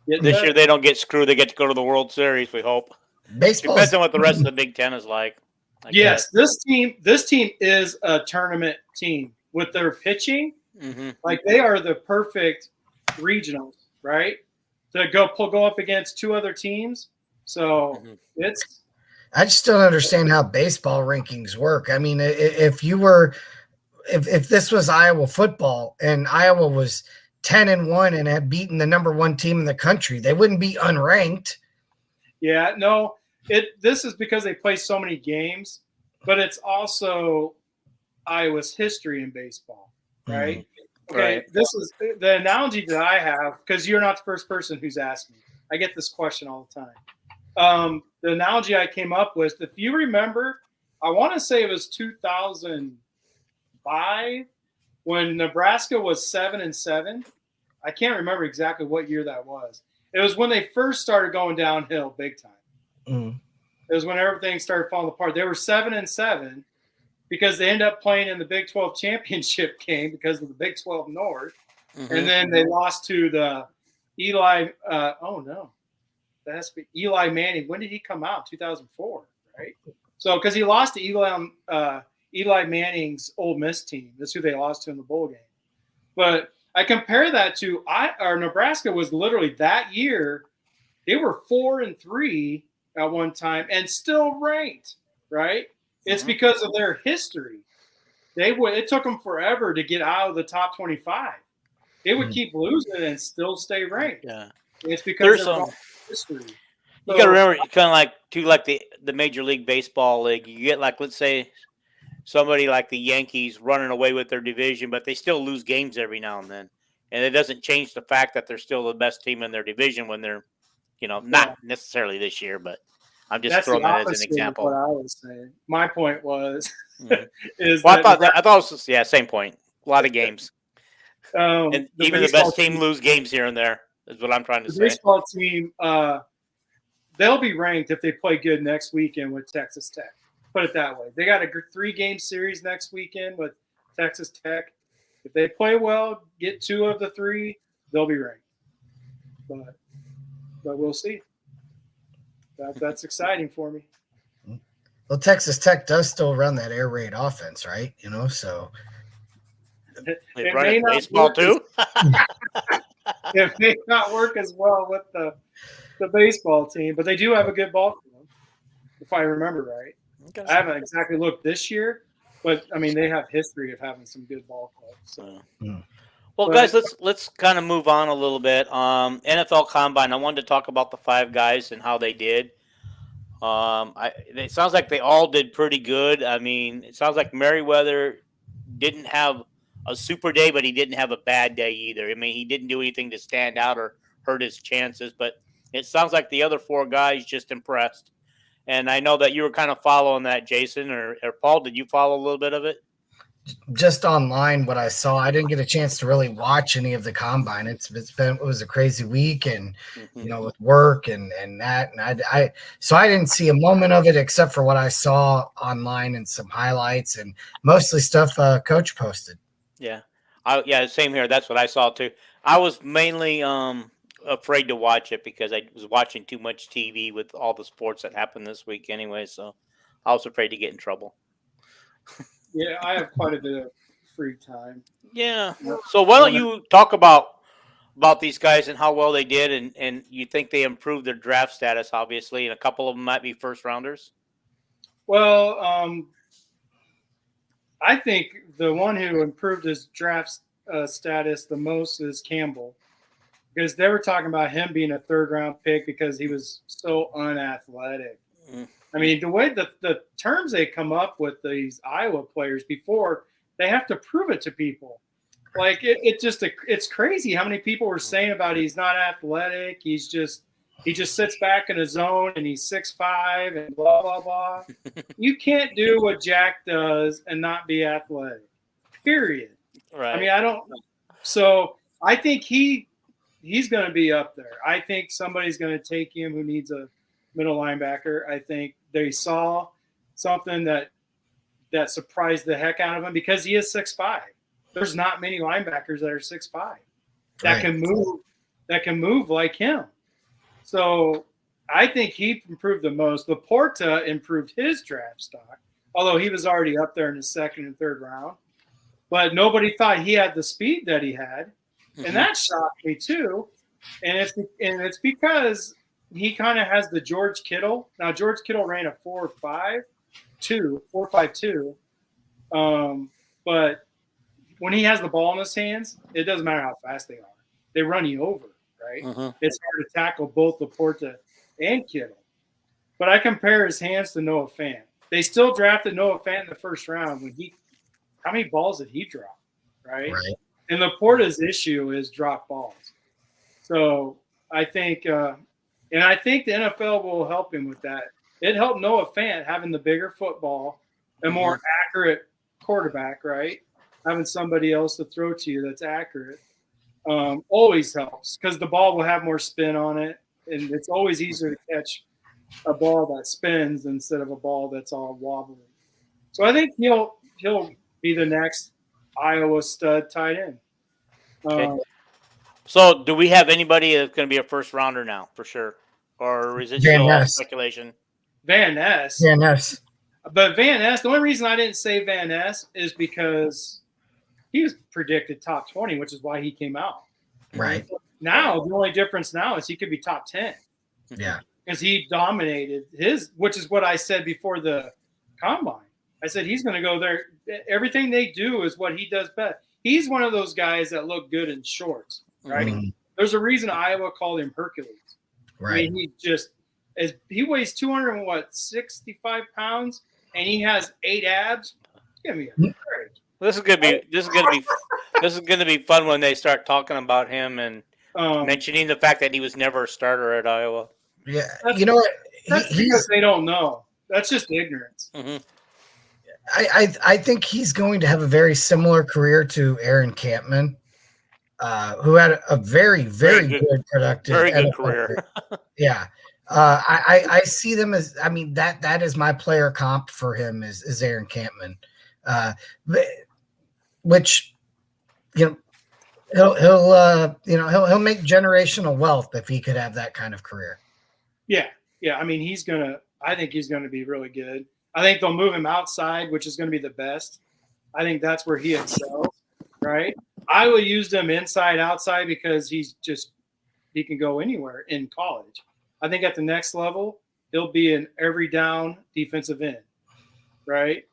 This year they don't get screwed. They get to go to the World Series, we hope. Baseball Depends on what the rest of the Big Ten is like. Yes, this team is a tournament team with their pitching. Mm-hmm. Like they are the perfect regionals, right? To go up against 2 other teams. So I just don't understand how baseball rankings work. I mean, if this was Iowa football and Iowa was 10-1 and had beaten the number 1 team in the country, they wouldn't be unranked. Yeah, no. This is because they play so many games, but it's also Iowa's history in baseball, right? Mm-hmm. Okay, right. This is the analogy that I have because you're not the first person who's asked me. I get this question all the time. The analogy I came up with, if you remember, I want to say it was 2005 when Nebraska was 7-7. I can't remember exactly what year that was. It was when they first started going downhill big time. It was when everything started falling apart. They were 7-7 because they ended up playing in the Big 12 championship game because of the Big 12 North. Mm-hmm. And then they lost to the Eli Manning. When did he come out? 2004, right? So because he lost to Eli Manning's Ole Miss team. That's who they lost to in the bowl game. But I compare that to Nebraska was literally that year. They were 4-3 at one time and still ranked, right? It's because of their history. It took them forever to get out of the top 25. They would keep losing and still stay ranked. Yeah, it's because of their history. You got to remember, kind of like the Major League Baseball league. You get let's say somebody like the Yankees running away with their division, but they still lose games every now and then, and it doesn't change the fact that they're still the best team in their division when they're, not necessarily this year, but I'm just throwing that as an example. What I was saying. My point was I thought it was same point. A lot of games, and even the best team lose games here and there. Is what I'm trying to say. The baseball team, they'll be ranked if they play good next weekend with Texas Tech. Put it that way. They got a 3-game series next weekend with Texas Tech. If they play well, get 2 of the 3, they'll be ranked. But we'll see. That's exciting for me. Well, Texas Tech does still run that air raid offense, right? So they run it baseball too. It may not work as well with the baseball team, but they do have a good ball club, if I remember right. Okay. I haven't exactly looked this year, but I mean they have history of having some good ball clubs. So. Well, guys, let's kind of move on a little bit. NFL Combine. I wanted to talk about the 5 guys and how they did. It sounds like they all did pretty good. I mean, it sounds like Merriweather didn't have a super day, but he didn't have a bad day either. I mean, he didn't do anything to stand out or hurt his chances, but it sounds like the other 4 guys just impressed. And I know that you were kind of following that, Jason, or Paul. Did you follow a little bit of it? Just online, what I saw, I didn't get a chance to really watch any of the combine. It was a crazy week, and with work and that, and so I didn't see a moment of it except for what I saw online and some highlights and mostly stuff Coach posted. Yeah, same here. That's what I saw too. I was mainly afraid to watch it because I was watching too much TV with all the sports that happened this week anyway. So I was afraid to get in trouble. Yeah, I have quite a bit of free time. Yeah. So why don't you talk about these guys and how well they did, and you think they improved their draft status, obviously, and a couple of them might be first rounders? Well, I think the one who improved his draft status the most is Campbell, because they were talking about him being a 3rd round pick because he was so unathletic. I mean, the way the terms they come up with these Iowa players before, they have to prove it to people. Like it's crazy how many people were saying about he's not athletic. He just sits back in his zone and he's 6'5" and blah blah blah. You can't do what Jack does and not be athletic. Period. Right. I mean, I don't. So I think he's going to be up there. I think somebody's going to take him who needs a middle linebacker. I think they saw something that surprised the heck out of him because he is 6'5". There's not many linebackers that are 6'5" that can move like him. So I think he improved the most. Laporta improved his draft stock, although he was already up there in the 2nd and 3rd round. But nobody thought he had the speed that he had, and that shocked me too. And it's because he kind of has the George Kittle. Now, George Kittle ran a 4.52. But when he has the ball in his hands, it doesn't matter how fast they are. They run you over, right? It's hard to tackle both Laporta and Kittle. But I compare his hands to Noah Fant. They still drafted Noah Fant in the 1st round. How many balls did he drop, right? And Laporta's issue is drop balls. So I think and I think the NFL will help him with that. It helped Noah Fant having the bigger football, a more accurate quarterback, right? Having somebody else to throw to you that's accurate always helps because the ball will have more spin on it, and it's always easier to catch a ball that spins instead of a ball that's all wobbly. So I think he'll be the next Iowa stud tight end. Okay. So, do we have anybody that's going to be a first rounder now for sure, or is it still speculation? Van Ness. But Van Ness, the only reason I didn't say Van Ness is because he was predicted top 20, which is why he came out. Right. Now, the only difference now is he could be top 10. Yeah. Because he dominated which is what I said before the combine. I said he's going to go there. Everything they do is what he does best. He's one of those guys that look good in shorts, right? There's a reason Iowa called him Hercules. Right. I mean, he weighs 265 pounds, and he has 8 abs. Give me a break. This is gonna be fun when they start talking about him and mentioning the fact that he was never a starter at Iowa. Yeah, you know what? That's because they don't know. That's just ignorance. I think he's going to have a very similar career to Aaron Campman, who had a very, very good productive, very good career. Yeah. I see them as, I mean, that is my player comp for him is Aaron Campman, which, he'll make generational wealth if he could have that kind of career. Yeah. I mean, I think he's going to be really good. I think they'll move him outside, which is going to be the best. I think that's where he excels. right? Iowa used him inside, outside because he can go anywhere in college. I think at the next level, he'll be an every down defensive end, right?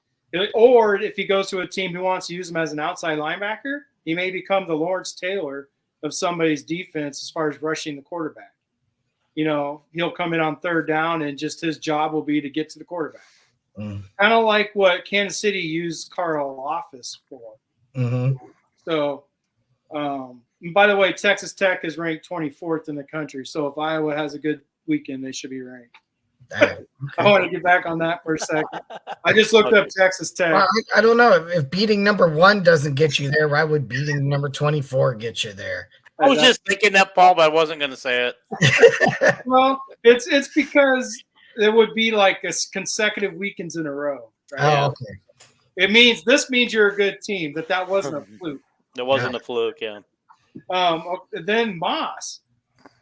Or if he goes to a team who wants to use him as an outside linebacker, he may become the Lawrence Taylor of somebody's defense as far as rushing the quarterback. He'll come in on third down and just his job will be to get to the quarterback. Kind of like what Kansas City used Carl Office for. Mm-hmm. So, by the way, Texas Tech is ranked 24th in the country. So if Iowa has a good weekend, they should be ranked. Okay. I want to get back on that for a second. I just looked up Texas Tech. Well, I don't know. If beating number 1 doesn't get you there, why would beating number 24 get you there? I was just thinking that, Paul, but I wasn't going to say it. Well, it's because it would be like a consecutive weekends in a row. Right? Oh, okay. This means you're a good team. That wasn't a fluke. It wasn't a fluke, yeah. Then Moss.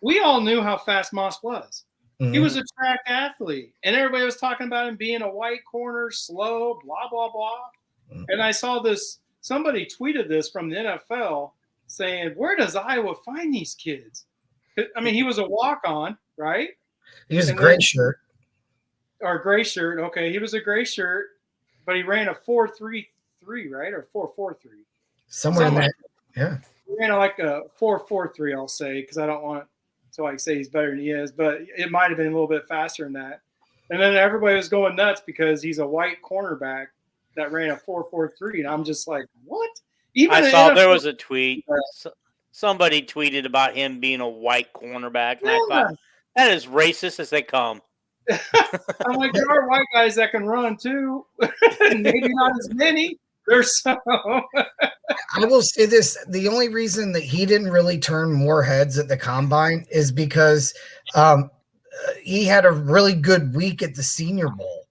We all knew how fast Moss was. Mm-hmm. He was a track athlete, and everybody was talking about him being a white corner, slow, blah, blah, blah. Mm-hmm. And I saw this, somebody tweeted this from the NFL saying, where does Iowa find these kids? I mean, he was a walk-on, right? He was a gray shirt. Or gray shirt, okay. He was a gray shirt, but he ran a 4.33, right? Or 4.43. Somewhere in that, yeah. He ran like a 4.43, I'll say, because I don't want to say he's better than he is, but it might have been a little bit faster than that. And then everybody was going nuts because he's a white cornerback that ran a 4.43, and I'm just like, what? I saw there was a tweet. Somebody tweeted about him being a white cornerback, and I thought that is racist as they come. I'm like, there are white guys that can run too. Maybe not as many. There's some. I will say this: the only reason that he didn't really turn more heads at the combine is because he had a really good week at the Senior Bowl,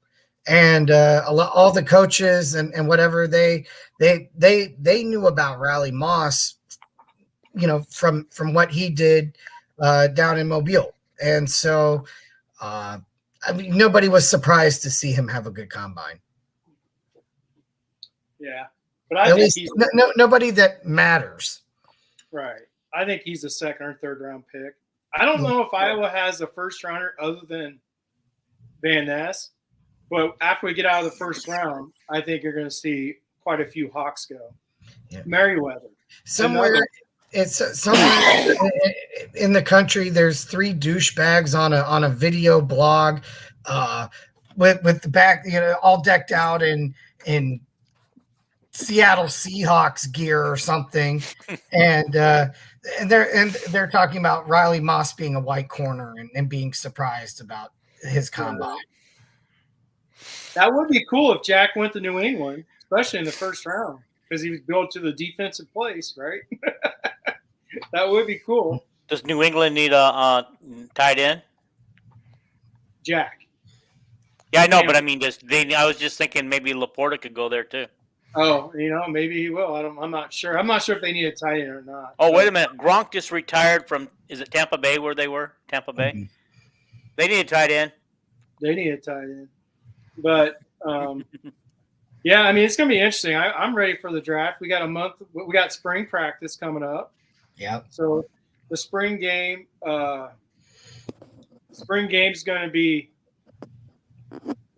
and all the coaches and whatever they knew about Riley Moss, from what he did down in Mobile, and so nobody was surprised to see him have a good combine. Yeah, but I think he's nobody that matters. Right. I think he's a second or third round pick. I don't know if Iowa has a first rounder other than Van Ness, but after we get out of the first round, I think you're going to see quite a few Hawks go. Yeah. Merriweather. Somewhere in the country, there's 3 douchebags on a video blog with the back, all decked out in Seattle Seahawks gear or something, and they're talking about Riley Moss being a white corner and being surprised about his combine. That would be cool if Jack went to New England, especially in the first round, because he would go to the defensive place, right? That would be cool. Does New England need a tight end? Jack. Yeah, I know, but I mean, I was just thinking maybe Laporta could go there too. Oh, maybe he will. I'm not sure. I'm not sure if they need a tight end or not. Oh, wait a minute. Gronk just retired from, is it Tampa Bay where they were? Tampa Bay? Mm-hmm. They need a tight end. They need a tight end. But, yeah, I mean, it's going to be interesting. I'm ready for the draft. We got a month. We got spring practice coming up. Yeah. So the spring game is going to be,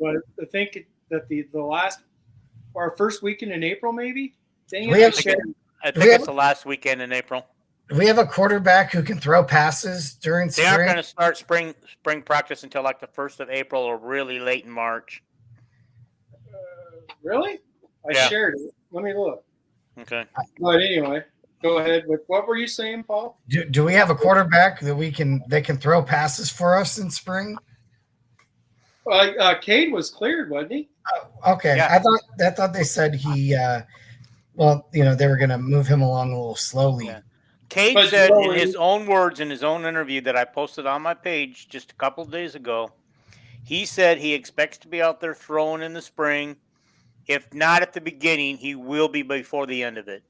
I think that the last – our first weekend in April, maybe? I think it's the last weekend in April. Do we have a quarterback who can throw passes during spring? They aren't going to start spring practice until like the 1st of April or really late in March. Really? I shared it. Let me look. Okay. But anyway, go ahead. What were you saying, Paul? Do we have a quarterback that can throw passes for us in spring? Cade was cleared, wasn't he? Oh, okay. Yeah. I thought they said he they were going to move him along a little slowly. Yeah. Cade said in his own words, in his own interview that I posted on my page just a couple of days ago, he said he expects to be out there throwing in the spring. If not at the beginning, he will be before the end of it.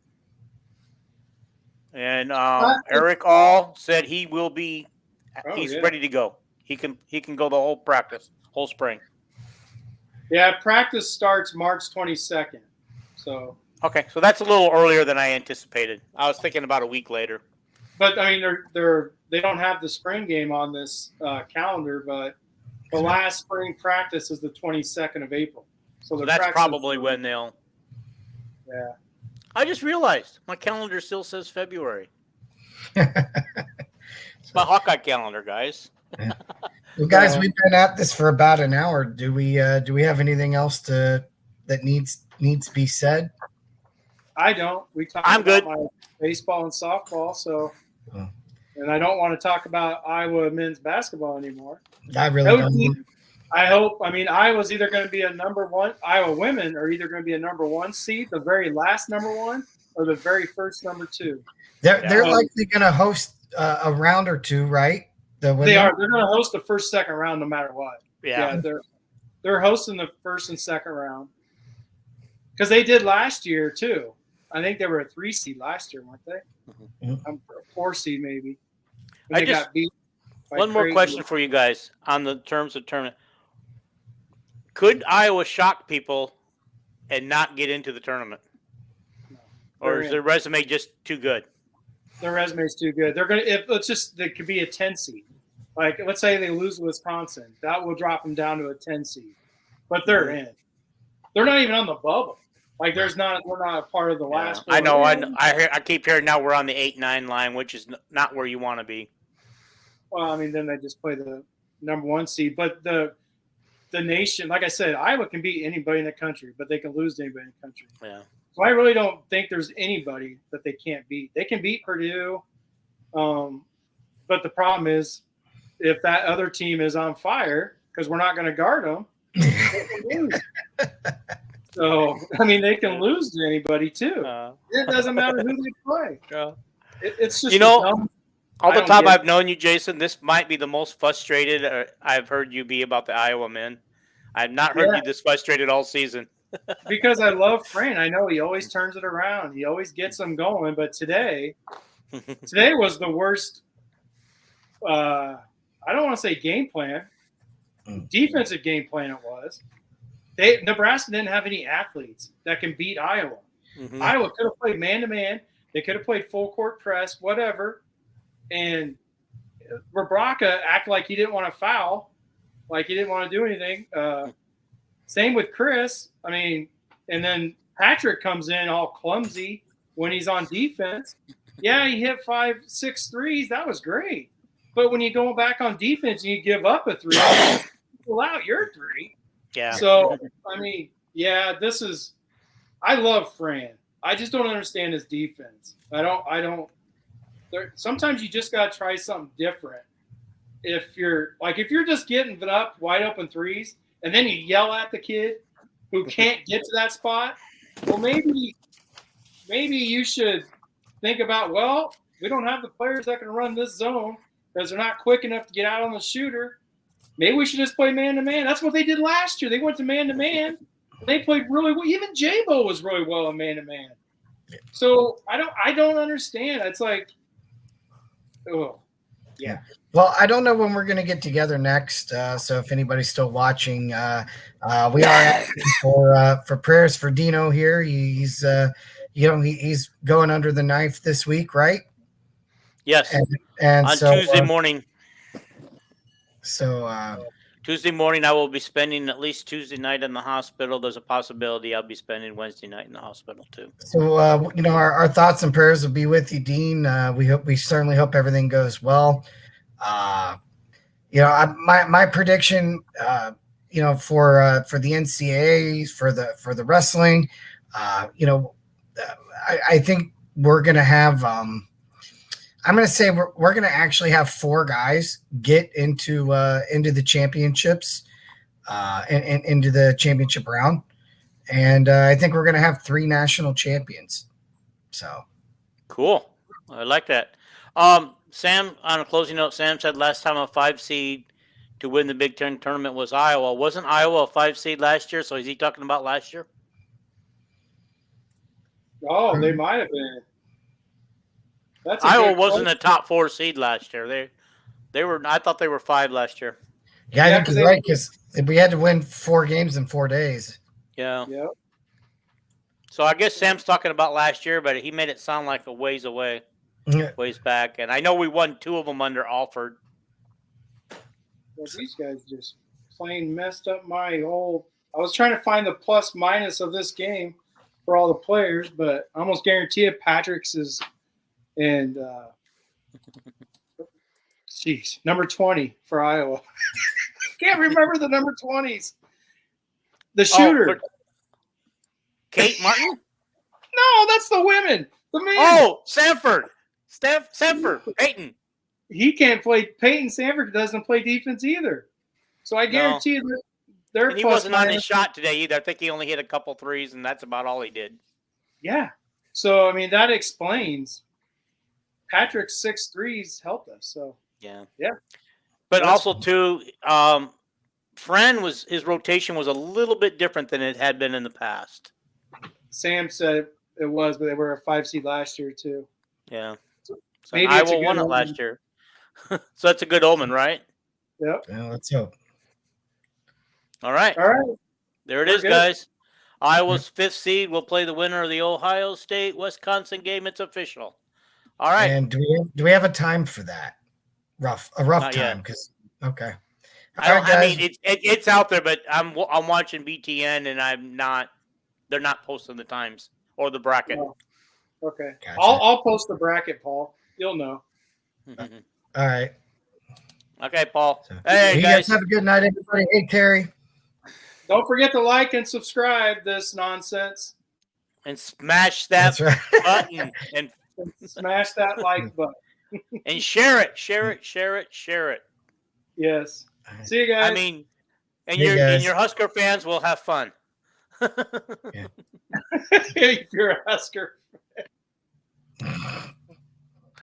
And Eric All said he will be. He's ready to go. He can go the whole practice, whole spring. Yeah, practice starts March 22nd. So Okay, so that's a little earlier than I anticipated. I was thinking about a week later. But I mean, they don't have the spring game on this calendar, but the last spring practice is the 22nd of April. So that's probably when they'll. Yeah. I just realized my calendar still says February. It's my Hawkeye calendar, guys. Well, guys, we've been at this for about an hour. Do we have anything else that needs to be said? I don't. We talked I'm about good. my baseball and softball, so Oh. and I don't want to talk about Iowa men's basketball anymore. I really don't. I hope. I mean, Iowa's either going to be a number one. Iowa women are either going to be a number one seed, the very last number one, or the very first number two. They're likely going to host a round or two, right? They are. They're going to host the first, second round, no matter what. Yeah. They're hosting the first and second round because they did last year too. I think they were a 3 seed last year, weren't they? Mm-hmm. A 4 seed maybe. I just got beat one more question for you guys on the terms of tournament. Could Iowa shock people and not get into the tournament? No. Or is their resume just too good? Their resume is too good. They're gonna. They could be a 10 seed. Like let's say they lose to Wisconsin, that will drop them down to a 10 seed. But they're in. They're not even on the bubble. Like we're not a part of the last. I know. I keep hearing now we're on the 8-9 line, which is not where you want to be. Well, I mean, then they just play the number 1 seed. But the nation, like I said, Iowa can beat anybody in the country, but they can lose to anybody in the country. Yeah. So I really don't think there's anybody that they can't beat. They can beat Purdue, but the problem is if that other team is on fire because we're not going to guard them, they can lose. So I mean, they can lose to anybody too. It doesn't matter who they play. It's just all the time I've known you, Jason, this might be the most frustrated I've heard you be about the Iowa men. I've not heard you this frustrated all season. Because I love Fran. I know he always turns it around. He always gets them going. But today was the worst. I don't want to say game plan. Defensive game plan it was. Nebraska didn't have any athletes that can beat Iowa. Mm-hmm. Iowa could have played man-to-man. They could have played full court press, whatever. And Rebraka acted like he didn't want to foul, like he didn't want to do anything. Same with Chris. I mean, and then Patrick comes in all clumsy when he's on defense. Yeah, he hit 5-6 threes. That was great. But when you go back on defense and you give up a 3, you pull out your 3. Yeah. So, I mean, this is – I love Fran. I just don't understand his defense. I don't – sometimes you just got to try something different. If you're just getting up wide open threes and then you yell at the kid who can't get to that spot, well, maybe you should think about, well, we don't have the players that can run this zone because they're not quick enough to get out on the shooter. Maybe we should just play man-to-man. That's what they did last year. They went to man-to-man. They played really well. Even J-Bo was really well in man-to-man. So I don't understand. It's like, oh, yeah. Well, I don't know when we're going to get together next. So if anybody's still watching, we are asking for prayers for Dino here. He's he's going under the knife this week, right? Yes. And on so, Tuesday morning. So Tuesday morning, I will be spending at least Tuesday night in the hospital. There's a possibility I'll be spending Wednesday night in the hospital too. So our thoughts and prayers will be with you, Dean. We certainly hope everything goes well. My prediction, for the NCAA, for the wrestling, I think we're gonna have. I'm going to say we're going to actually have 4 guys get into the championships and into the championship round. And I think we're going to have 3 national champions. So cool. I like that. Sam, on a closing note, Sam said last time a 5 seed to win the Big Ten tournament was Iowa. Wasn't Iowa a 5 seed last year? So is he talking about last year? Oh, they might have been. Iowa wasn't a top 4 seed last year. They were. I thought they were 5 last year. Yeah, I think you're right because we had to win 4 games in 4 days. Yeah. Yep. So I guess Sam's talking about last year, but he made it sound like a ways away, ways back. And I know we won 2 of them under Alford. Well, these guys just plain messed up my whole. I was trying to find the plus minus of this game for all the players, but I almost guarantee it Patrick's is and jeez, number 20 for Iowa. Can't remember the number 20s. The shooter. Kate Martin? No, that's the women. The man. Oh, Sanford. Sanford. Peyton. He can't play. Peyton Sanford doesn't play defense either. So I guarantee you they're and he wasn't on his shot today either. I think he only hit a couple threes, and that's about all he did. Yeah. So, I mean, that explains Patrick's 6 threes helped us. So, yeah. That's But also, too, Fran his rotation was a little bit different than it had been in the past. Sam said it was, but they were a 5 seed last year, too. Yeah. So maybe Iowa won it last year. So that's a good omen, right? Yep. Yeah, let's hope. All All right. There it is, good. guys. Iowa's 5th seed will play the winner of the Ohio State-Wisconsin game. It's official. All right. And do we have a time for that? A rough Not time, yet. because okay. I mean, it's out there, but I'm watching BTN, and I'm not. They're not posting the times or the bracket. Oh, okay. Gotcha. I'll post the bracket, Paul. You'll know. All right. Okay, Paul. So, Hey, you guys. have a good night, everybody. Hey, Terry. Don't forget to like and subscribe this nonsense. And smash that That's right. button and Smash that like button. and share it. Share it. Yes. See you guys. I mean, and Hey, guys. your Husker fans will have fun. if you're a Husker.